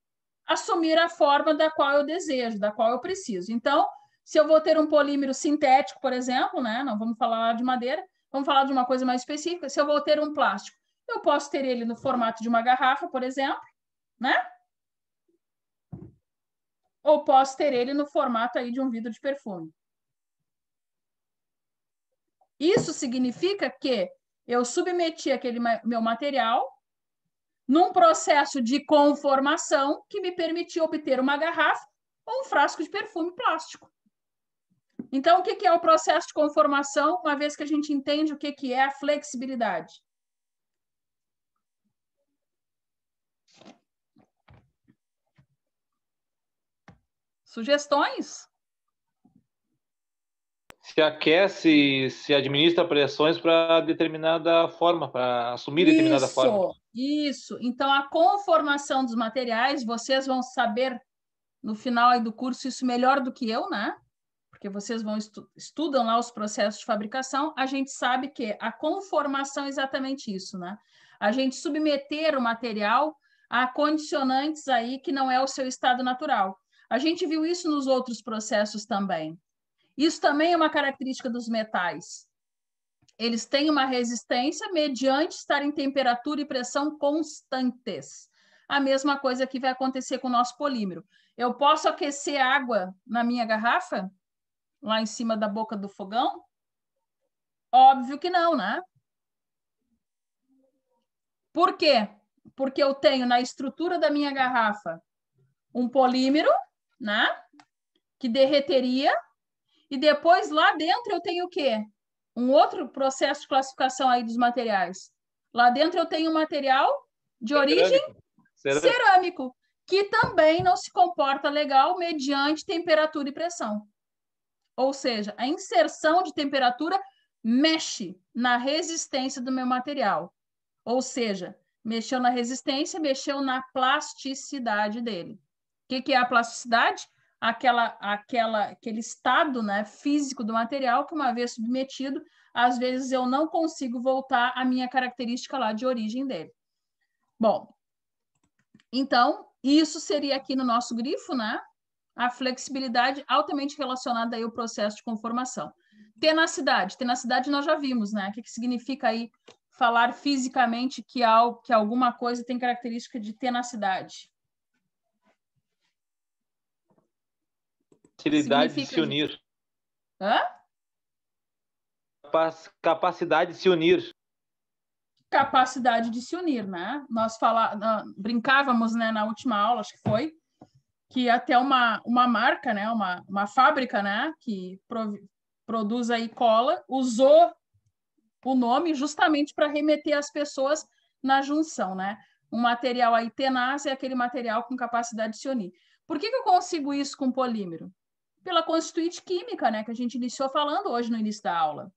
Assumir a forma da qual eu desejo, da qual eu preciso. Então, se eu vou ter um polímero sintético, por exemplo, né? Não vamos falar de madeira, vamos falar de uma coisa mais específica. Se eu vou ter um plástico, eu posso ter ele no formato de uma garrafa, por exemplo, né? Ou posso ter ele no formato aí de um vidro de perfume. Isso significa que eu submeti aquele meu material num processo de conformação que me permitiu obter uma garrafa ou um frasco de perfume plástico. Então, o que é o processo de conformação, uma vez que a gente entende o que é a flexibilidade? Sugestões? Se aquece, se administra pressões para determinada forma, para assumir determinada forma. Isso. Então, a conformação dos materiais, vocês vão saber no final aí do curso isso melhor do que eu, né? Porque vocês vão estudam lá os processos de fabricação, a gente sabe que a conformação é exatamente isso, né? A gente submeter o material a condicionantes aí que não é o seu estado natural. A gente viu isso nos outros processos também. Isso também é uma característica dos metais. Eles têm uma resistência mediante estar em temperatura e pressão constantes. A mesma coisa que vai acontecer com o nosso polímero. Eu posso aquecer água na minha garrafa? Lá em cima da boca do fogão? Óbvio que não, né? Por quê? Porque eu tenho na estrutura da minha garrafa um polímero, né? Que derreteria. E depois, lá dentro, eu tenho o quê? Um outro processo de classificação aí dos materiais. Lá dentro eu tenho um material de origem cerâmico, que também não se comporta legal mediante temperatura e pressão. Ou seja, a inserção de temperatura mexe na resistência do meu material. Ou seja, mexeu na resistência, mexeu na plasticidade dele. O que é a plasticidade? Aquele estado, né, físico do material que, uma vez submetido, às vezes eu não consigo voltar à minha característica lá de origem dele. Bom, então, isso seria aqui no nosso grifo, né? A flexibilidade altamente relacionada aí ao processo de conformação. Tenacidade. Tenacidade nós já vimos, né? O que significa aí falar fisicamente que alguma coisa tem característica de tenacidade? Facilidade de se unir. Hã? Capacidade de se unir. Capacidade de se unir, né? Nós brincávamos, né, na última aula, acho que foi, que até uma marca, né, uma fábrica, né, que produz aí cola, usou o nome justamente para remeter as pessoas na junção, né? Um material aí tenaz é aquele material com capacidade de se unir. Por que eu consigo isso com polímero? Pela constituinte química, né, que a gente iniciou falando hoje no início da aula.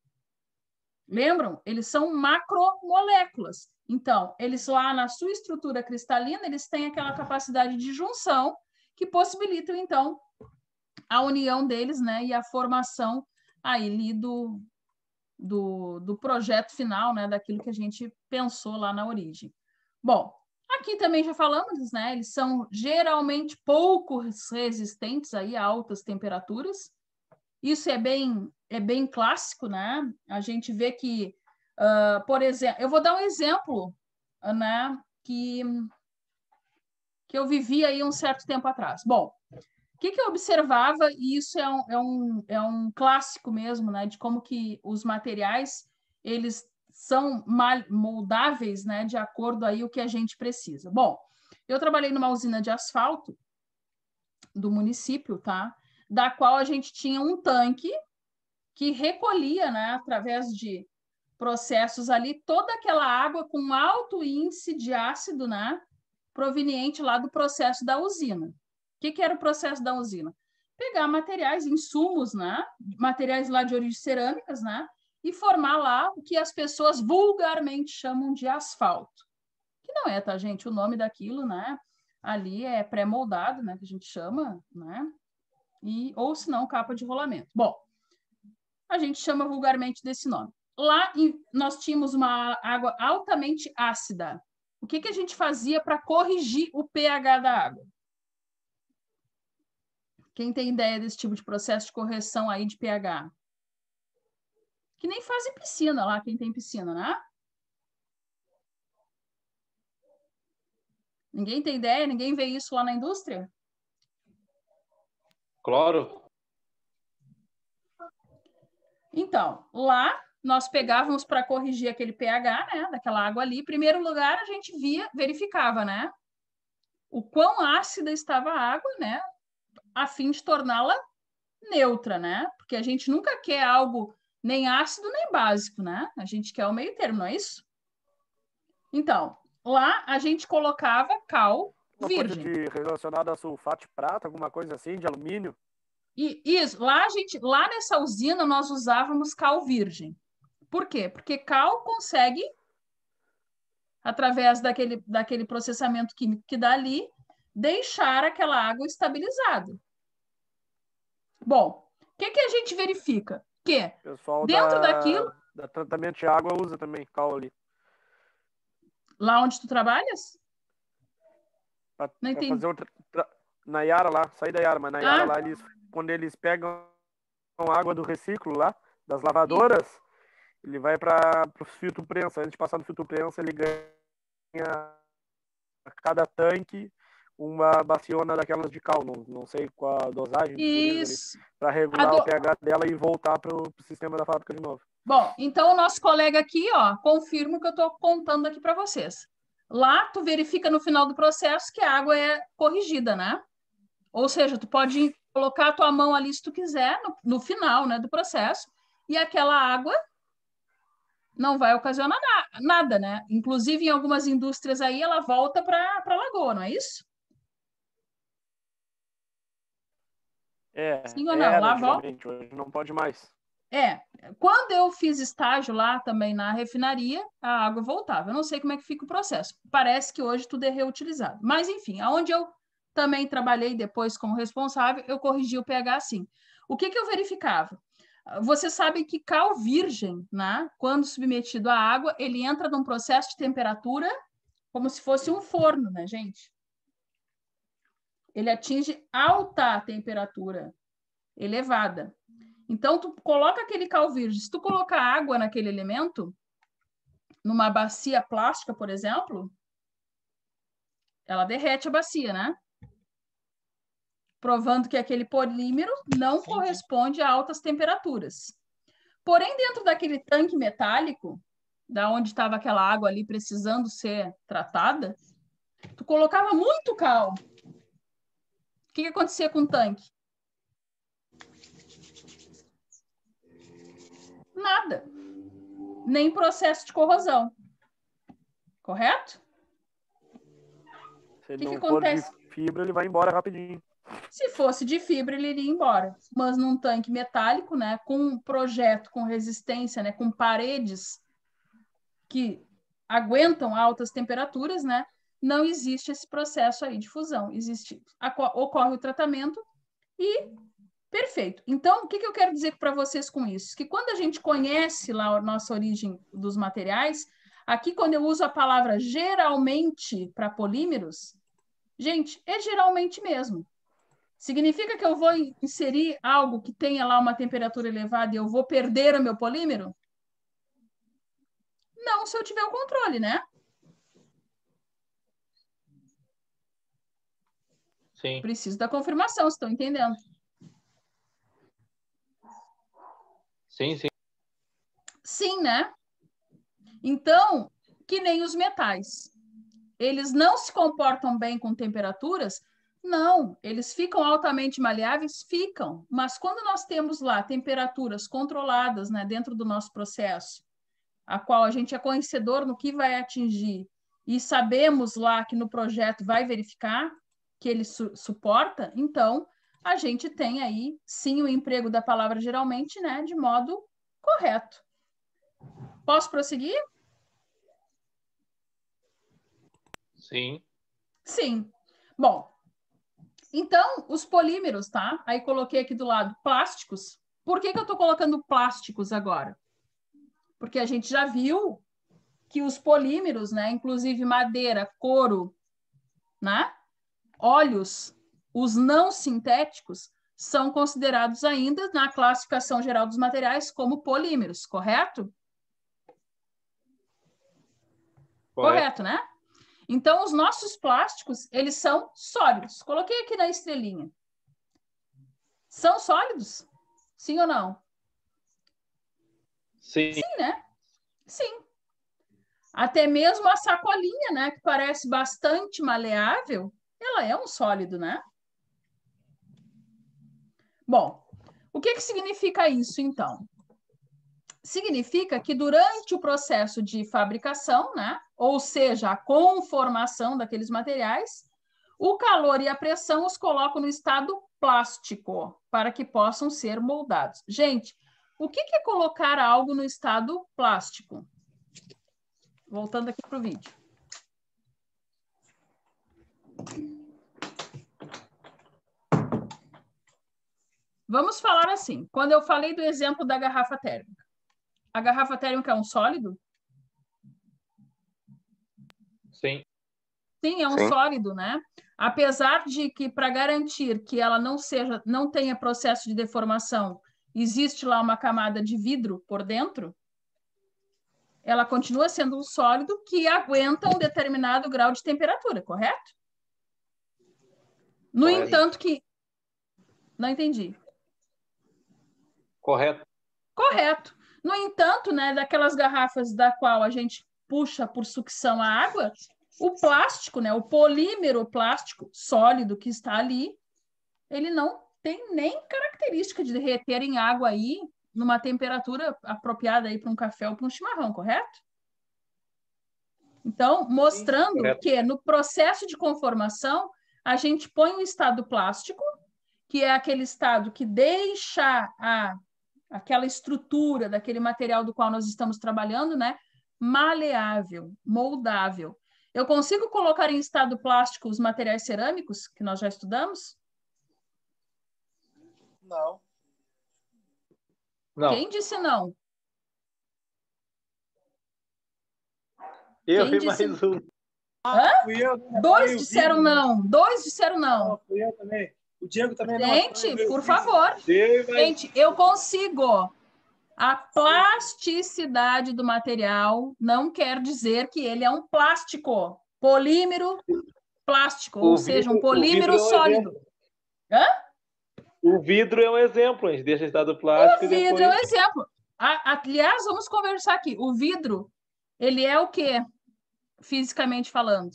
Lembram? Eles são macromoléculas. Então, eles lá na sua estrutura cristalina, eles têm aquela capacidade de junção que possibilitam, então, a união deles, né, e a formação aí do projeto final, né, daquilo que a gente pensou lá na origem. Bom, aqui também já falamos, né, eles são geralmente pouco resistentes aí a altas temperaturas. Isso é bem clássico, né? A gente vê que Por exemplo, eu vou dar um exemplo, né, que eu vivi aí um certo tempo atrás. Bom, o que eu observava, e isso é um clássico mesmo, né, de como que os materiais, eles são moldáveis, né, de acordo aí o que a gente precisa. Bom, eu trabalhei numa usina de asfalto do município, tá? Da qual a gente tinha um tanque que recolhia, né, através de processos ali, toda aquela água com alto índice de ácido, né, proveniente lá do processo da usina. O que era o processo da usina? Pegar materiais, insumos, né, materiais lá de origem cerâmicas, né, e formar lá o que as pessoas vulgarmente chamam de asfalto. Que não é, tá, gente? O nome daquilo, né, ali é pré-moldado, né, que a gente chama, né, ou se não, capa de rolamento. Bom, a gente chama vulgarmente desse nome. Lá nós tínhamos uma água altamente ácida. O que a gente fazia para corrigir o pH da água? Quem tem ideia desse tipo de processo de correção aí de pH? Que nem fazem piscina lá, quem tem piscina, né? Ninguém tem ideia? Ninguém vê isso lá na indústria? Cloro? Então, lá nós pegávamos para corrigir aquele pH, né, daquela água ali. Em primeiro lugar, a gente verificava, né, o quão ácida estava a água, né, a fim de torná-la neutra, né? Porque a gente nunca quer algo nem ácido nem básico, né? A gente quer o meio termo, não é isso? Então, lá a gente colocava cal virgem. Uma coisa relacionada a sulfato de prata, alguma coisa assim, de alumínio? E isso, lá nessa usina nós usávamos cal virgem. Por quê? Porque cal consegue, através daquele processamento químico que dá ali, deixar aquela água estabilizada. Bom, o que a gente verifica? Que pessoal dentro daquilo... da tratamento de água usa também cal ali. Lá onde tu trabalhas? Pra Não entendi. fazer outra... Na Yara lá, saí da Yara, mas na Yara lá, quando eles pegam água do reciclo lá, das lavadoras, ele vai para o filtro prensa. Antes de passar no filtro prensa, ele ganha a cada tanque uma baciona daquelas de cal, não sei qual a dosagem, para regular o pH dela e voltar para o sistema da fábrica de novo. Bom, então o nosso colega aqui, ó, confirma o que eu estou contando aqui para vocês. Lá, tu verifica no final do processo que a água é corrigida, né? Ou seja, tu pode colocar a tua mão ali se tu quiser, no final, né, do processo, e aquela água não vai ocasionar nada, né? Inclusive, em algumas indústrias aí, ela volta para a lagoa, não é isso? Sim ou não? Lá volta. Hoje não pode mais. Quando eu fiz estágio lá também na refinaria, a água voltava. Eu não sei como é que fica o processo. Parece que hoje tudo é reutilizado. Mas, enfim, aonde eu também trabalhei depois como responsável, eu corrigi o pH sim. O que eu verificava? Você sabe que cal virgem, né, quando submetido à água, ele entra num processo de temperatura como se fosse um forno, né, gente? Ele atinge alta temperatura, elevada. Então, tu coloca aquele cal virgem. Se tu colocar água naquele elemento, numa bacia plástica, por exemplo, ela derrete a bacia, né? Provando que aquele polímero não corresponde a altas temperaturas. Porém, dentro daquele tanque metálico, da onde estava aquela água ali precisando ser tratada, tu colocava muito cal. O que acontecia com o tanque? Nada. Nem processo de corrosão. Correto? Se ele não for de fibra, ele vai embora rapidinho. Se fosse de fibra, ele iria embora. Mas num tanque metálico, né, com um projeto, com resistência, né, com paredes que aguentam altas temperaturas, né, não existe esse processo aí de fusão. Ocorre o tratamento e perfeito. Então, o que eu quero dizer para vocês com isso? Que quando a gente conhece lá a nossa origem dos materiais, aqui quando eu uso a palavra geralmente para polímeros, gente, é geralmente mesmo. Significa que eu vou inserir algo que tenha lá uma temperatura elevada e eu vou perder o meu polímero? Não, se eu tiver o controle, né? Sim. Preciso da confirmação, estão entendendo? Sim, sim. Sim, né? Então, que nem os metais. Eles não se comportam bem com temperaturas? Não. Eles ficam altamente maleáveis? Ficam. Mas quando nós temos lá temperaturas controladas, né, dentro do nosso processo, a qual a gente é conhecedor no que vai atingir e sabemos lá que no projeto vai verificar que ele suporta, então a gente tem aí, sim, o emprego da palavra geralmente, né, de modo correto. Posso prosseguir? Sim. Sim. Bom, então, os polímeros, tá? Aí coloquei aqui do lado plásticos. Por que que eu estou colocando plásticos agora? Porque a gente já viu que os polímeros, né, inclusive madeira, couro, né, óleos, os não sintéticos, são considerados ainda na classificação geral dos materiais como polímeros, correto? Correto, né? Então, os nossos plásticos, eles são sólidos. Coloquei aqui na estrelinha. São sólidos? Sim ou não? Sim. Sim, né? Sim. Até mesmo a sacolinha, né, que parece bastante maleável, ela é um sólido, né? Bom, o que que significa isso, então? Significa que durante o processo de fabricação, né, ou seja, a conformação daqueles materiais, o calor e a pressão os colocam no estado plástico para que possam ser moldados. Gente, o que que é colocar algo no estado plástico? Voltando aqui para o vídeo. Vamos falar assim, quando eu falei do exemplo da garrafa térmica. A garrafa térmica é um sólido? Sim. Sim, é um sólido, né? Apesar de que, para garantir que ela não tenha processo de deformação, existe lá uma camada de vidro por dentro, ela continua sendo um sólido que aguenta um determinado grau de temperatura, correto? No entanto que... Não entendi. Correto. Correto. No entanto, né, daquelas garrafas da qual a gente puxa por sucção a água, o plástico, né, o polímero plástico sólido que está ali, ele não tem nem característica de derreter em água aí, numa temperatura apropriada aí para um café ou para um chimarrão, correto? Então, mostrando que no processo de conformação, a gente põe um estado plástico, que é aquele estado que deixa aquela estrutura daquele material do qual nós estamos trabalhando, né, maleável, moldável. Eu consigo colocar em estado plástico os materiais cerâmicos, que nós já estudamos? Não. Não. Quem disse não? Eu Quem e disse... mais um. Hã? Fui eu. Dois disseram não. Dois disseram não. Não, fui eu também. O Diego também não. Gente, por favor. Gente, eu consigo. A plasticidade do material não quer dizer que ele é um plástico. Polímero plástico, ou seja, um polímero sólido. Hã? O vidro é um exemplo, a gente deixa em estado plástico O vidro e depois... é um exemplo. Aliás, vamos conversar aqui. O vidro, ele é o quê? Fisicamente falando.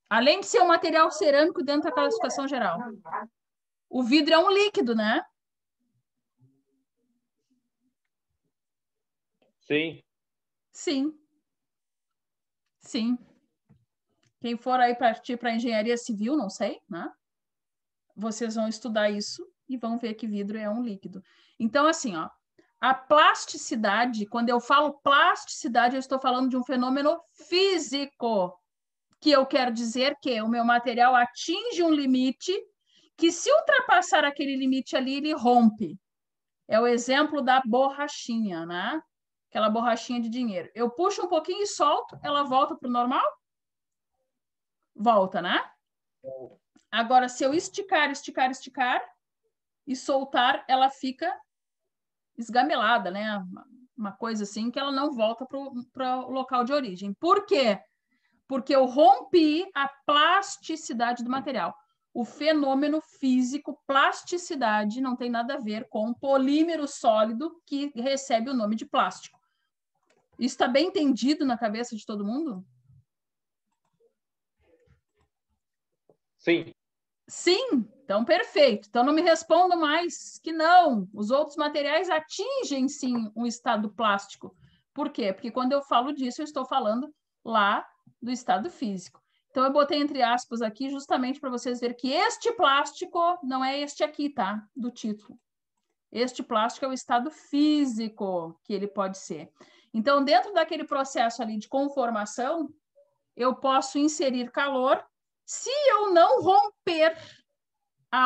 Além de ser um material cerâmico dentro da classificação geral. O vidro é um líquido, né? Sim. Sim. Sim. Quem for aí partir para engenharia civil, não sei, né? Vocês vão estudar isso e vão ver que vidro é um líquido. Então, assim, ó, a plasticidade, quando eu falo plasticidade, eu estou falando de um fenômeno físico, que eu quero dizer que o meu material atinge um limite que, se ultrapassar aquele limite ali, ele rompe. É o exemplo da borrachinha, né? Aquela borrachinha de dinheiro. Eu puxo um pouquinho e solto, ela volta para o normal? Volta, né? Agora, se eu esticar e soltar, ela fica esgamelada, né? uma coisa assim, que ela não volta para o local de origem. Por quê? Porque eu rompi a plasticidade do material. O fenômeno físico, plasticidade, não tem nada a ver com polímero sólido que recebe o nome de plástico. Isso está bem entendido na cabeça de todo mundo? Sim. Sim, então perfeito. Então não me respondam mais que não. Os outros materiais atingem sim um estado plástico. Por quê? Porque quando eu falo disso, eu estou falando lá do estado físico. Então eu botei entre aspas aqui justamente para vocês verem que este plástico não é este aqui, tá? Do título. Este plástico é o estado físico que ele pode ser. Então, dentro daquele processo ali de conformação, eu posso inserir calor. Se eu não romper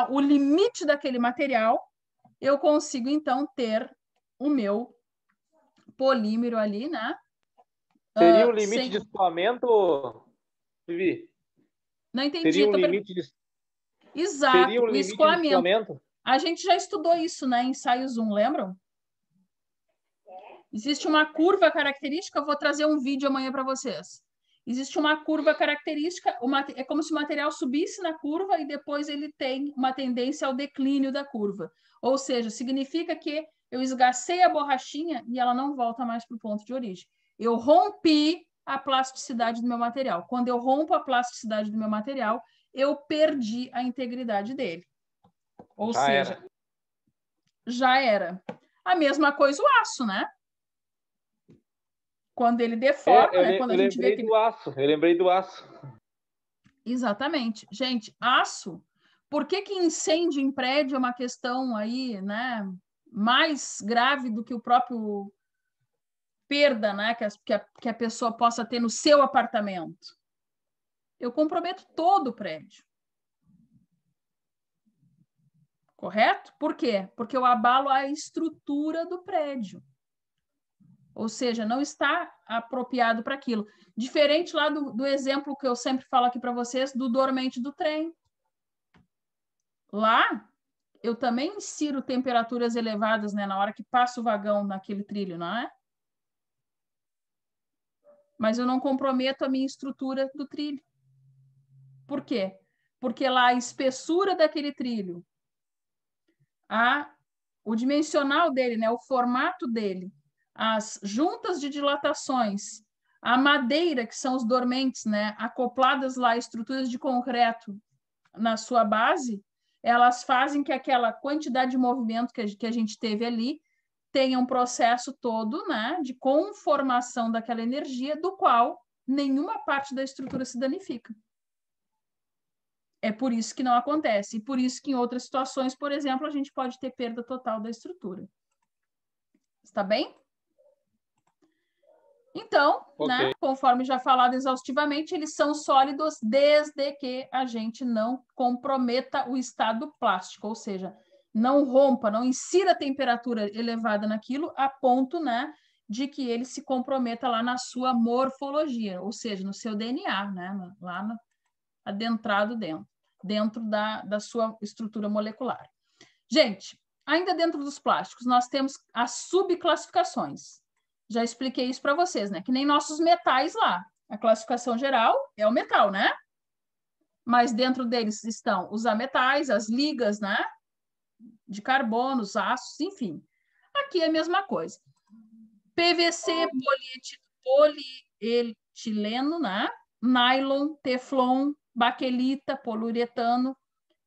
o limite daquele material, eu consigo, então, ter o meu polímero ali, né? Seria um limite de escoamento, Vivi? Não entendi. Seria um limite de... Exato, Seria um o limite escoamento. de escoamento? A gente já estudou isso, né? Ensaio Zoom, lembram? Existe uma curva característica, eu vou trazer um vídeo amanhã para vocês. Existe uma curva característica, é como se o material subisse na curva e depois ele tem uma tendência ao declínio da curva. Ou seja, significa que eu esgacei a borrachinha e ela não volta mais para o ponto de origem. Eu rompi a plasticidade do meu material. Quando eu rompo a plasticidade do meu material, eu perdi a integridade dele. Ou seja, já era. A mesma coisa o aço, né? Quando ele deforma, né? Quando a gente vê que... Eu lembrei do aço. Exatamente. Gente, aço, por que incêndio em prédio é uma questão aí, né, mais grave do que o próprio perda, né, que a pessoa possa ter no seu apartamento? Eu comprometo todo o prédio. Correto? Por quê? Porque eu abalo a estrutura do prédio. Ou seja, não está apropriado para aquilo. Diferente lá do exemplo que eu sempre falo aqui para vocês, do dormente do trem. Lá, eu também insiro temperaturas elevadas, né, na hora que passa o vagão naquele trilho, não é? Mas eu não comprometo a minha estrutura do trilho. Por quê? Porque lá a espessura daquele trilho, o dimensional dele, né, o formato dele, as juntas de dilatações, a madeira, que são os dormentes, né, acopladas lá a estruturas de concreto na sua base, elas fazem que aquela quantidade de movimento que a gente teve ali tenha um processo todo, né, de conformação daquela energia, do qual nenhuma parte da estrutura se danifica. É por isso que não acontece. E por isso que em outras situações, por exemplo, a gente pode ter perda total da estrutura. Está bem? Então, né, conforme já falado exaustivamente, eles são sólidos desde que a gente não comprometa o estado plástico, ou seja, não rompa, não insira temperatura elevada naquilo a ponto, né, de que ele se comprometa lá na sua morfologia, ou seja, no seu DNA, né, lá adentrado dentro da sua estrutura molecular. Gente, ainda dentro dos plásticos, nós temos as subclassificações. Já expliquei isso para vocês, né? Que nem nossos metais lá. A classificação geral é o metal, né? Mas dentro deles estão os ametais, as ligas, né? De carbono, os aços, enfim. Aqui é a mesma coisa. PVC, polietileno, né? Nylon, teflon, baquelita, poliuretano.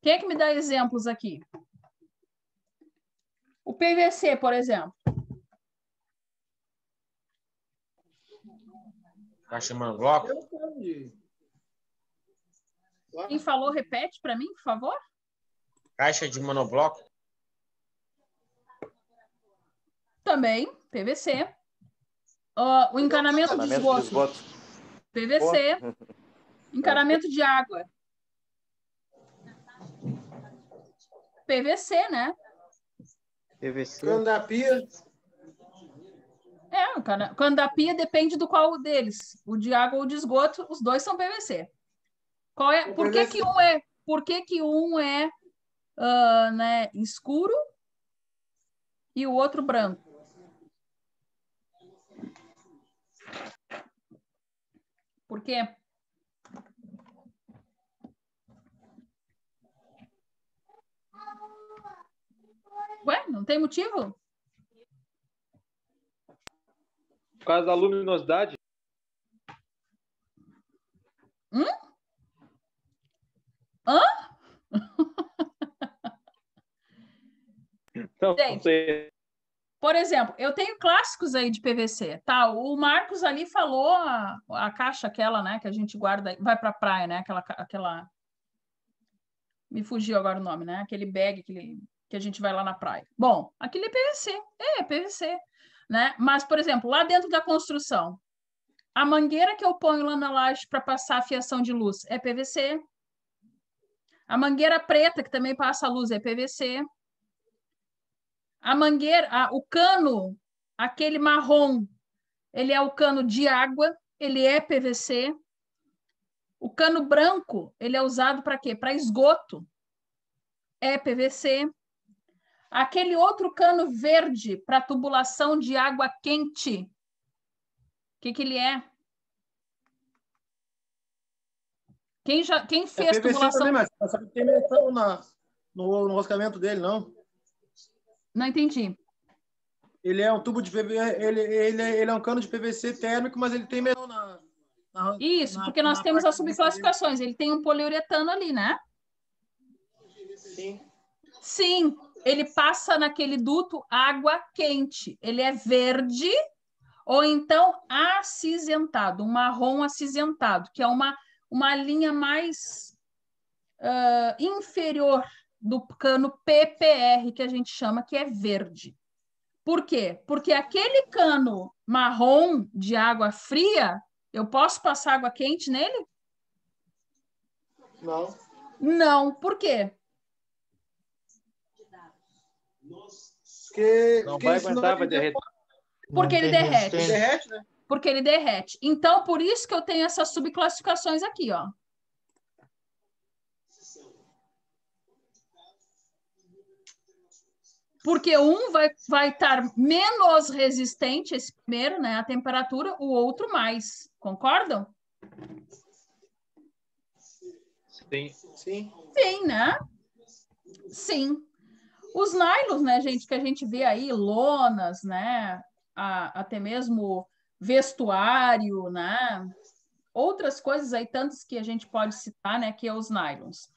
Quem é que me dá exemplos aqui? O PVC, por exemplo. Caixa monobloco. Quem falou, repete para mim, por favor. Caixa de monobloco. Também, PVC. O encanamento de esgoto. PVC. Encanamento de água. PVC, né? PVC. Cano da pia. O cano da pia depende do qual deles. O de água ou de esgoto, os dois são PVC. Por que um é né, escuro e o outro branco? Por quê? Ué, não tem motivo? Por causa da luminosidade. Hã? Não Gente, sei. por exemplo, eu tenho clássicos aí de PVC, tá? O Marcos ali falou a caixa aquela, né, que a gente guarda, vai para a praia, né? Aquela. Me fugiu agora o nome, né? Aquele bag que a gente vai lá na praia. Bom, aquele é PVC, PVC, né? Mas, por exemplo, lá dentro da construção, a mangueira que eu ponho lá na laje para passar a fiação de luz é PVC. A mangueira preta, que também passa a luz, é PVC. A mangueira, o cano, aquele marrom, ele é o cano de água, ele é PVC. O cano branco, ele é usado para quê? Para esgoto, é PVC. Aquele outro cano verde para tubulação de água quente, o que ele é? Quem fez PVC tubulação? também, mas sabe que tem metal no roscamento dele, não? Não entendi. Ele é um tubo de PVC, ele é um cano de PVC térmico, mas ele tem metal Isso, porque nós temos as subclassificações. Ele tem um poliuretano ali, né? Sim. Sim, ele passa naquele duto água quente. Ele é verde ou então acinzentado, um marrom acinzentado, que é uma linha mais inferior do cano PPR, que a gente chama, que é verde. Por quê? Porque aquele cano marrom de água fria, eu posso passar água quente nele? Não. Não. Por quê? Não vai aguentar, vai derreter. Porque ele derrete. Derrete, né? Porque ele derrete. Então, por isso que eu tenho essas subclassificações aqui, ó. Porque um vai estar menos resistente, esse primeiro, né, a temperatura, o outro mais. Concordam? Sim. Sim. Sim, né? Sim. Os nylons, né, gente, que a gente vê aí, lonas, né, até mesmo vestuário, né, outras coisas aí, tantas que a gente pode citar, né, que é os nylons.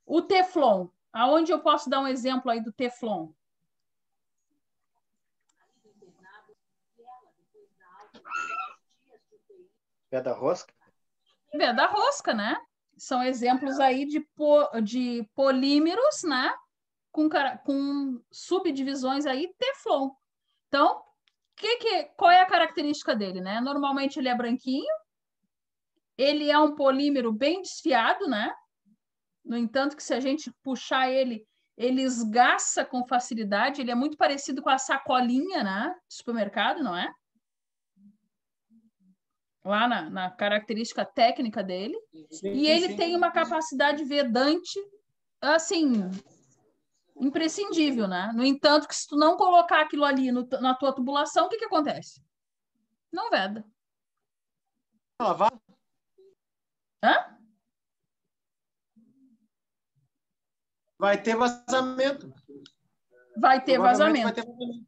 O Teflon, aonde eu posso dar um exemplo aí do Teflon? Pé da rosca? Pé da rosca, né? São exemplos aí de polímeros, né? Com subdivisões aí, Teflon. Então, qual é a característica dele, né? Normalmente ele é branquinho, ele é um polímero bem desfiado, né? No entanto, que se a gente puxar ele esgaça com facilidade, ele é muito parecido com a sacolinha, né? Do supermercado, não é? Lá na característica técnica dele. Sim, e ele sim. tem uma capacidade vedante, assim, imprescindível, né? No entanto, que se tu não colocar aquilo ali na tua tubulação, o que acontece? Não veda. Lavar? Hã? Vai ter vazamento. Vai ter vazamento. Vai ter vazamento.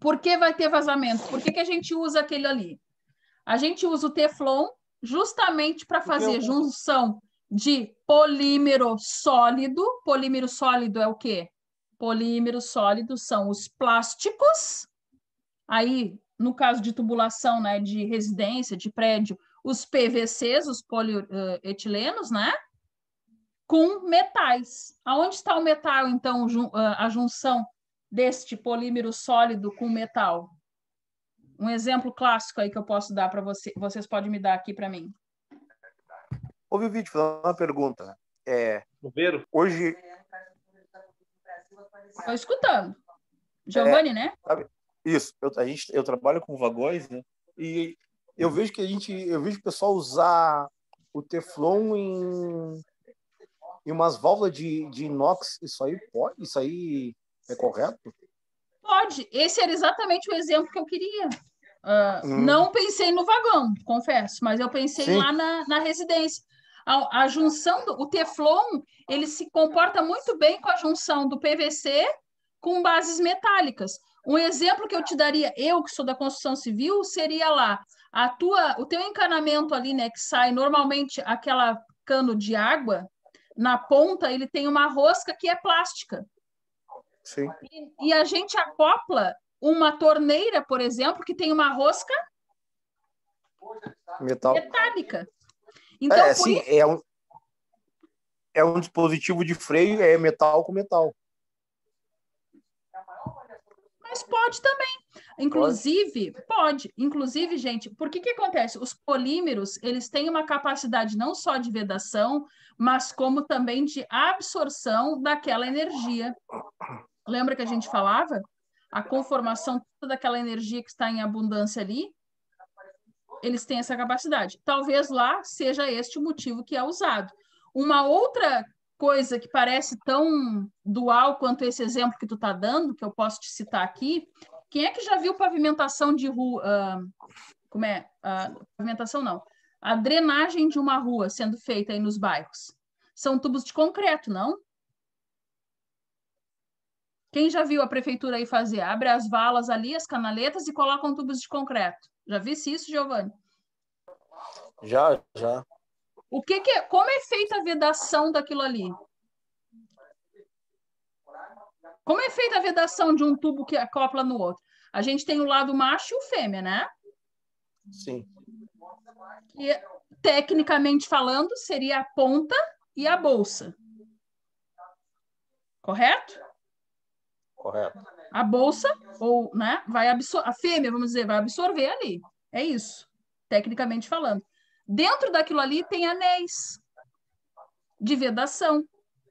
Por que vai ter vazamento? Por que a gente usa aquele ali? A gente usa o Teflon justamente para fazer junção de polímero sólido. Polímero sólido é o quê? Polímero sólido são os plásticos. Aí, no caso de tubulação, né, de residência, de prédio, os PVCs, os polietilenos, né? Com metais. Aonde está o metal, então, a junção deste polímero sólido com metal? Um exemplo clássico aí que eu posso dar para vocês podem me dar aqui para mim. Ouvi o vídeo, fazer uma pergunta. Chuveiro? Hoje... Estou escutando. Giovanni, né? Sabe, isso. Eu trabalho com vagões, né? E eu vejo o pessoal usar o Teflon em umas válvulas de inox. Isso aí pode? Isso aí é correto? Pode. Esse era exatamente o exemplo que eu queria. Não pensei no vagão, confesso, mas eu pensei Sim. lá na residência. A junção, o Teflon, ele se comporta muito bem com a junção do PVC com bases metálicas. Um exemplo que eu te daria, eu que sou da construção civil, seria lá, o teu encanamento ali, né, que sai normalmente aquela cano de água, na ponta ele tem uma rosca que é plástica. Sim. E a gente acopla uma torneira, por exemplo, que tem uma rosca metálica. Então, sim, é um dispositivo de freio, é metal com metal. Mas pode também. Inclusive, gente, por que acontece? Os polímeros, eles têm uma capacidade não só de vedação, mas como também de absorção daquela energia. Lembra que a gente falava? A conformação toda daquela energia que está em abundância ali, eles têm essa capacidade. Talvez lá seja este o motivo que é usado. Uma outra coisa que parece tão dual quanto esse exemplo que tu está dando, que eu posso te citar aqui, quem é que já viu pavimentação de rua? Como é? Pavimentação não. A drenagem de uma rua sendo feita aí nos bairros. São tubos de concreto, não? Quem já viu a prefeitura aí fazer? Abre as valas ali, as canaletas e colocam tubos de concreto. Já visse isso, Giovanni? Já. Como é feita a vedação daquilo ali? Como é feita a vedação de um tubo que acopla no outro? A gente tem o lado macho e o fêmea, né? Sim. E, tecnicamente falando, seria a ponta e a bolsa. Correto? Correto. A bolsa, ou, né, a fêmea, vamos dizer, vai absorver ali. É isso, tecnicamente falando. Dentro daquilo ali tem anéis de vedação,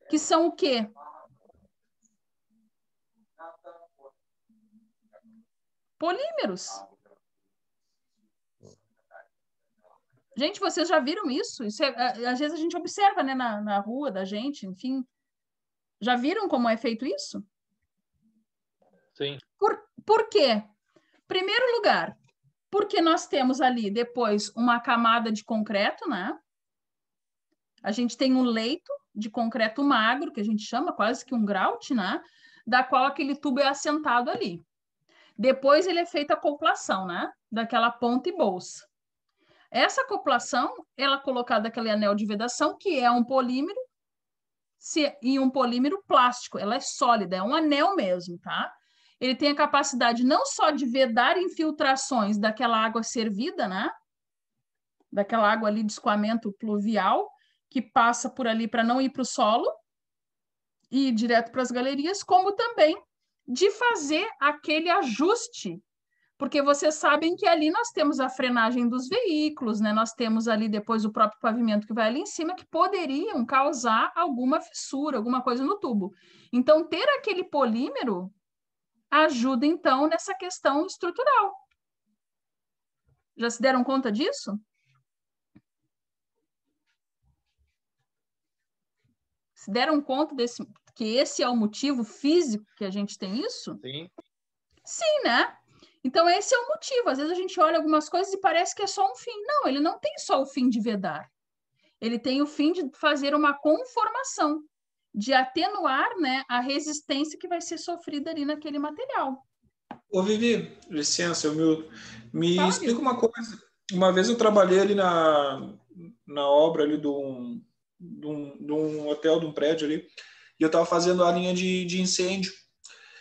que são o quê? Polímeros. Gente, vocês já viram isso? Às vezes a gente observa, né, na rua da gente, enfim. Já viram como é feito isso? Sim. Por quê? Primeiro lugar, porque nós temos ali depois uma camada de concreto, né? A gente tem um leito de concreto magro, que a gente chama quase que um grout, né? Da qual aquele tubo é assentado ali. Depois ele é feita a acoplação, né? Daquela ponta e bolsa. Essa acoplação, ela é colocada aquele anel de vedação, que é um polímero, e um polímero plástico. Ela é sólida, é um anel mesmo, tá? Ele tem a capacidade não só de vedar infiltrações daquela água servida, né? Daquela água ali de escoamento pluvial, que passa por ali para não ir para o solo e ir direto para as galerias, como também de fazer aquele ajuste, porque vocês sabem que ali nós temos a frenagem dos veículos, né? Nós temos ali depois o próprio pavimento que vai ali em cima, que poderiam causar alguma fissura, alguma coisa no tubo. Então, ter aquele polímero ajuda, então, nessa questão estrutural. Já se deram conta disso? Se deram conta que esse é o motivo físico que a gente tem isso? Sim. Sim, né? Então, esse é o motivo. Às vezes a gente olha algumas coisas e parece que é só um fim. Não, ele não tem só o fim de vedar. Ele tem o fim de fazer uma conformação, de atenuar, né, a resistência que vai ser sofrida ali naquele material. Ô, Vivi, licença, me Fala, explica Vivi. uma coisa. Uma vez eu trabalhei ali na obra ali de um hotel, de um prédio ali, e eu estava fazendo a linha de incêndio.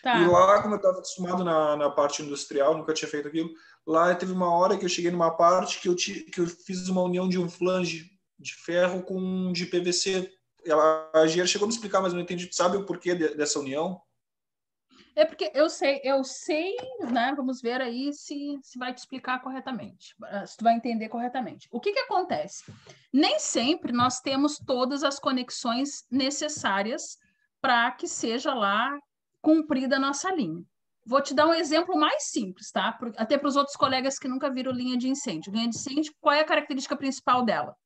Tá. E lá, como eu estava acostumado na parte industrial, nunca tinha feito aquilo, lá teve uma hora que eu cheguei numa parte que eu fiz uma união de um flange de ferro com de PVC. A engenheira chegou a me explicar, mas não entendi. Sabe o porquê dessa união? É porque eu sei, né? Vamos ver aí se vai te explicar corretamente, se tu vai entender corretamente. O que acontece? Nem sempre nós temos todas as conexões necessárias para que seja lá cumprida a nossa linha. Vou te dar um exemplo mais simples, tá? Até para os outros colegas que nunca viram linha de incêndio. Linha de incêndio, qual é a característica principal dela?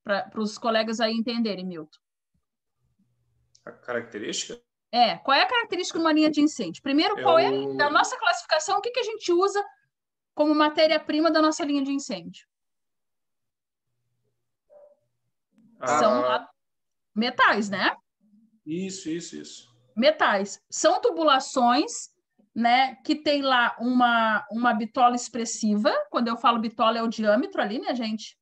Para os colegas aí entenderem, Milton. A característica? Qual é a característica de uma linha de incêndio? Primeiro, qual é a nossa classificação? O que a gente usa como matéria-prima da nossa linha de incêndio? São metais, né? Isso. Metais. São tubulações, né, que tem lá uma bitola expressiva. Quando eu falo bitola, é o diâmetro ali, né, gente?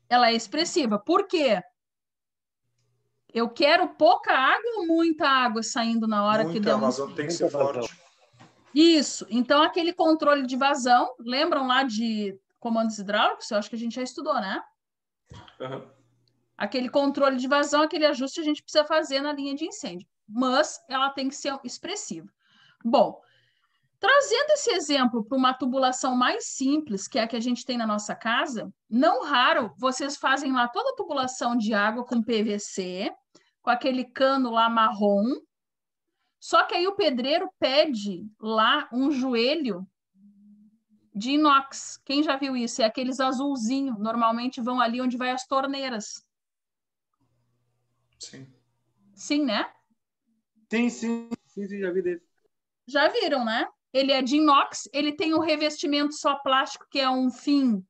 Ela é expressiva. Por quê? Eu quero pouca água ou muita água saindo na hora que der Muita vazão tem que ser forte. Isso. Então, aquele controle de vazão, lembram lá de comandos hidráulicos? Eu acho que a gente já estudou, né? Uhum. Aquele controle de vazão, aquele ajuste a gente precisa fazer na linha de incêndio. Mas ela tem que ser expressiva. Bom, trazendo esse exemplo para uma tubulação mais simples, que é a que a gente tem na nossa casa, não raro vocês fazem lá toda a tubulação de água com PVC, com aquele cano lá marrom, só que aí o pedreiro pede lá um joelho de inox. Quem já viu isso? É aqueles azulzinhos, normalmente vão ali onde vai as torneiras. Sim. Sim, né? Sim, já vi dele. Já viram, né? Ele é de inox, ele tem um revestimento só plástico, que é um fim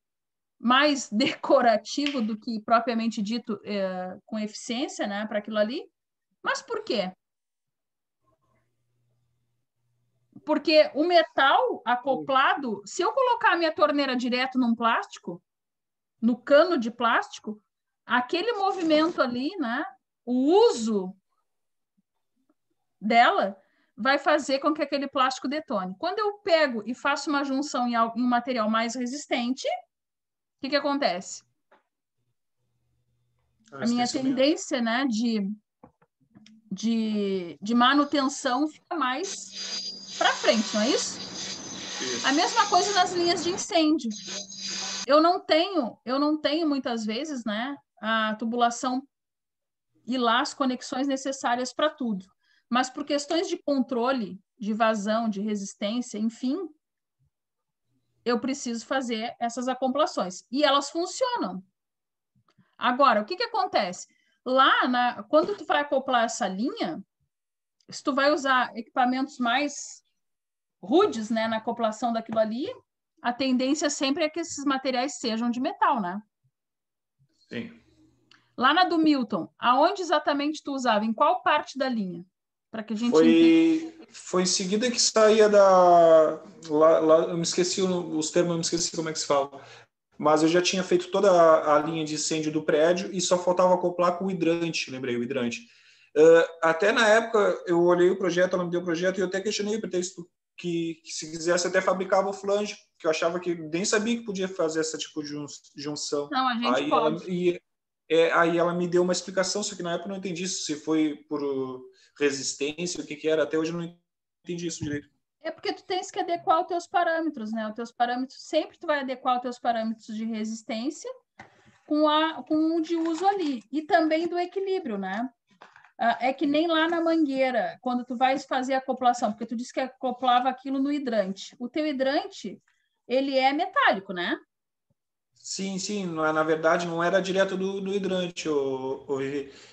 mais decorativo do que propriamente dito com eficiência, né, para aquilo ali. Mas por quê? Porque o metal acoplado, se eu colocar a minha torneira direto num plástico, no cano de plástico, aquele movimento ali, né, o uso dela vai fazer com que aquele plástico detone. Quando eu pego e faço uma junção em um material mais resistente, o que acontece? A minha tendência, né, de manutenção fica mais para frente, não é isso? A mesma coisa nas linhas de incêndio. Eu não tenho muitas vezes, né, a tubulação e lá as conexões necessárias para tudo. Mas por questões de controle, de vazão, de resistência, enfim, eu preciso fazer essas acoplações. E elas funcionam. Agora, o que acontece? Lá, quando tu vai acoplar essa linha, se tu vai usar equipamentos mais rudes, né, na acoplação daquilo ali, a tendência sempre é que esses materiais sejam de metal, né? Sim. Lá na do Milton, aonde exatamente tu usava? Em qual parte da linha? Para que a gente entenda. Foi em seguida que saía da... Lá, eu me esqueci os termos, eu me esqueci como é que se fala. Mas eu já tinha feito toda a linha de incêndio do prédio e só faltava acoplar com o hidrante, lembrei, o hidrante. Até na época, eu olhei o projeto, ela me deu o projeto e eu até questionei o pretexto que se quisesse até fabricava o flange, que eu achava que nem sabia que podia fazer esse tipo de junção. Não, a gente pode. Aí ela me deu uma explicação, só que na época eu não entendi se foi por resistência, o que era. Até hoje eu não entendi isso direito. É porque tu tens que adequar os teus parâmetros, né? Os teus parâmetros, sempre tu vai adequar os teus parâmetros de resistência com o de uso ali. E também do equilíbrio, né? É que nem lá na mangueira, quando tu vais fazer a acoplação, porque tu disse que acoplava aquilo no hidrante. O teu hidrante, ele é metálico, né? Sim. Na verdade, não era direto do hidrante.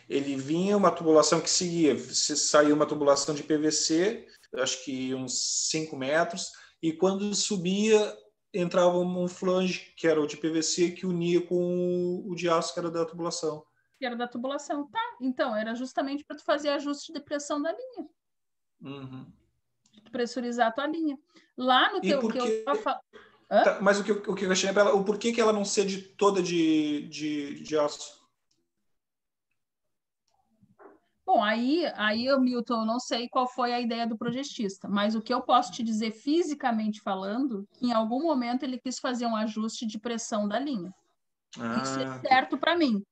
Ele vinha uma tubulação que seguia. Saiu uma tubulação de PVC, acho que uns 5 metros, e quando subia, entrava um flange, que era o de PVC, que unia com o de aço, que era da tubulação. Que era da tubulação. Tá, então, era justamente para tu fazer ajuste de pressão da linha. Uhum. Tu pressurizar a tua linha. Lá no teu... Tá, mas o que eu questionei para ela, o porquê que ela não cede toda de aço? Bom, aí, Milton, eu não sei qual foi a ideia do projetista, mas o que eu posso te dizer fisicamente falando, que em algum momento ele quis fazer um ajuste de pressão da linha. Isso é certo para mim.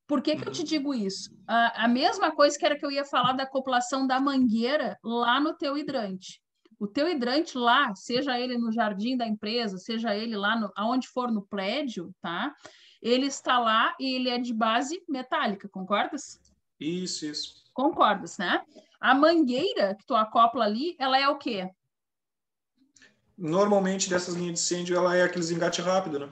Por que eu te digo isso? A mesma coisa que era que eu ia falar da acoplação da mangueira lá no teu hidrante. O teu hidrante lá, seja ele no jardim da empresa, seja ele lá aonde for no prédio, tá? Ele está lá e ele é de base metálica, concordas? Isso. Concordas, né? A mangueira que tu acopla ali, ela é o quê? Normalmente, dessas linhas de incêndio, ela é aqueles engate rápido, né?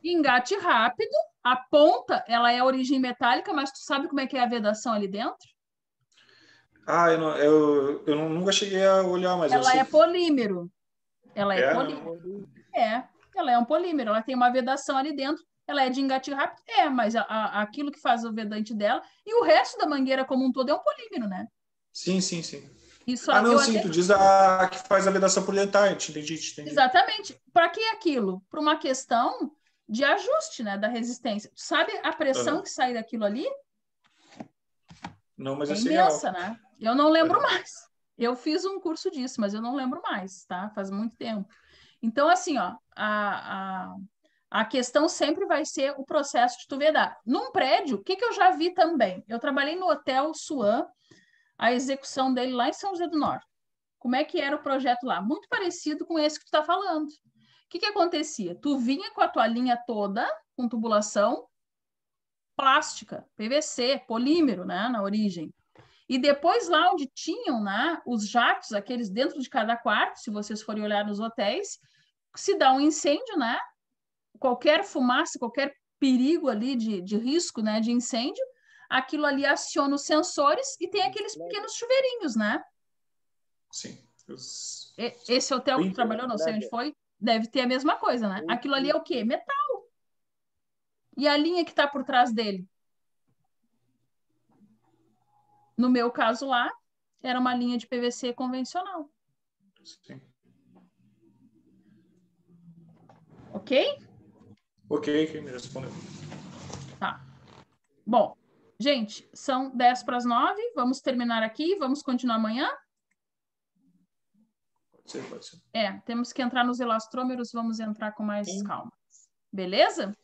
Engate rápido. A ponta, ela é a origem metálica, mas tu sabe como é que é a vedação ali dentro? Eu nunca cheguei a olhar, mas ela é polímero. Ela é polímero. Ela é um polímero, ela tem uma vedação ali dentro, ela é de engatir rápido, mas aquilo que faz o vedante dela e o resto da mangueira como um todo é um polímero, né? Sim. Isso Não, sim, tu diz a que faz a vedação por dentar, entendi. Exatamente. Para que aquilo? Para uma questão de ajuste, né, da resistência. Tu sabe a pressão que sai daquilo ali? Não, mas é imensa, né? Eu não lembro mais. Eu fiz um curso disso, mas eu não lembro mais, tá? Faz muito tempo. Então, assim, ó, a questão sempre vai ser o processo de tu vedar. Num prédio, o que eu já vi também? Eu trabalhei no Hotel Suan, a execução dele lá em São José do Norte. Como é que era o projeto lá? Muito parecido com esse que tu está falando. O que acontecia? Tu vinha com a tua linha toda, com tubulação plástica, PVC, polímero, né, na origem. E depois lá onde tinham, né, os jatos, aqueles dentro de cada quarto, se vocês forem olhar nos hotéis, se dá um incêndio, né, qualquer fumaça, qualquer perigo ali de risco, né, de incêndio, aquilo ali aciona os sensores e tem aqueles pequenos chuveirinhos, né? Sim. Esse hotel que tu trabalhou, não sei onde foi, deve ter a mesma coisa, né? Aquilo ali é o quê? Metal. E a linha que está por trás dele? No meu caso lá, era uma linha de PVC convencional. Sim. Ok? Ok, me respondeu. Tá. Bom, gente, são 10:50, vamos terminar aqui, vamos continuar amanhã? Pode ser. Temos que entrar nos elastrômeros, vamos entrar com mais calma. Beleza?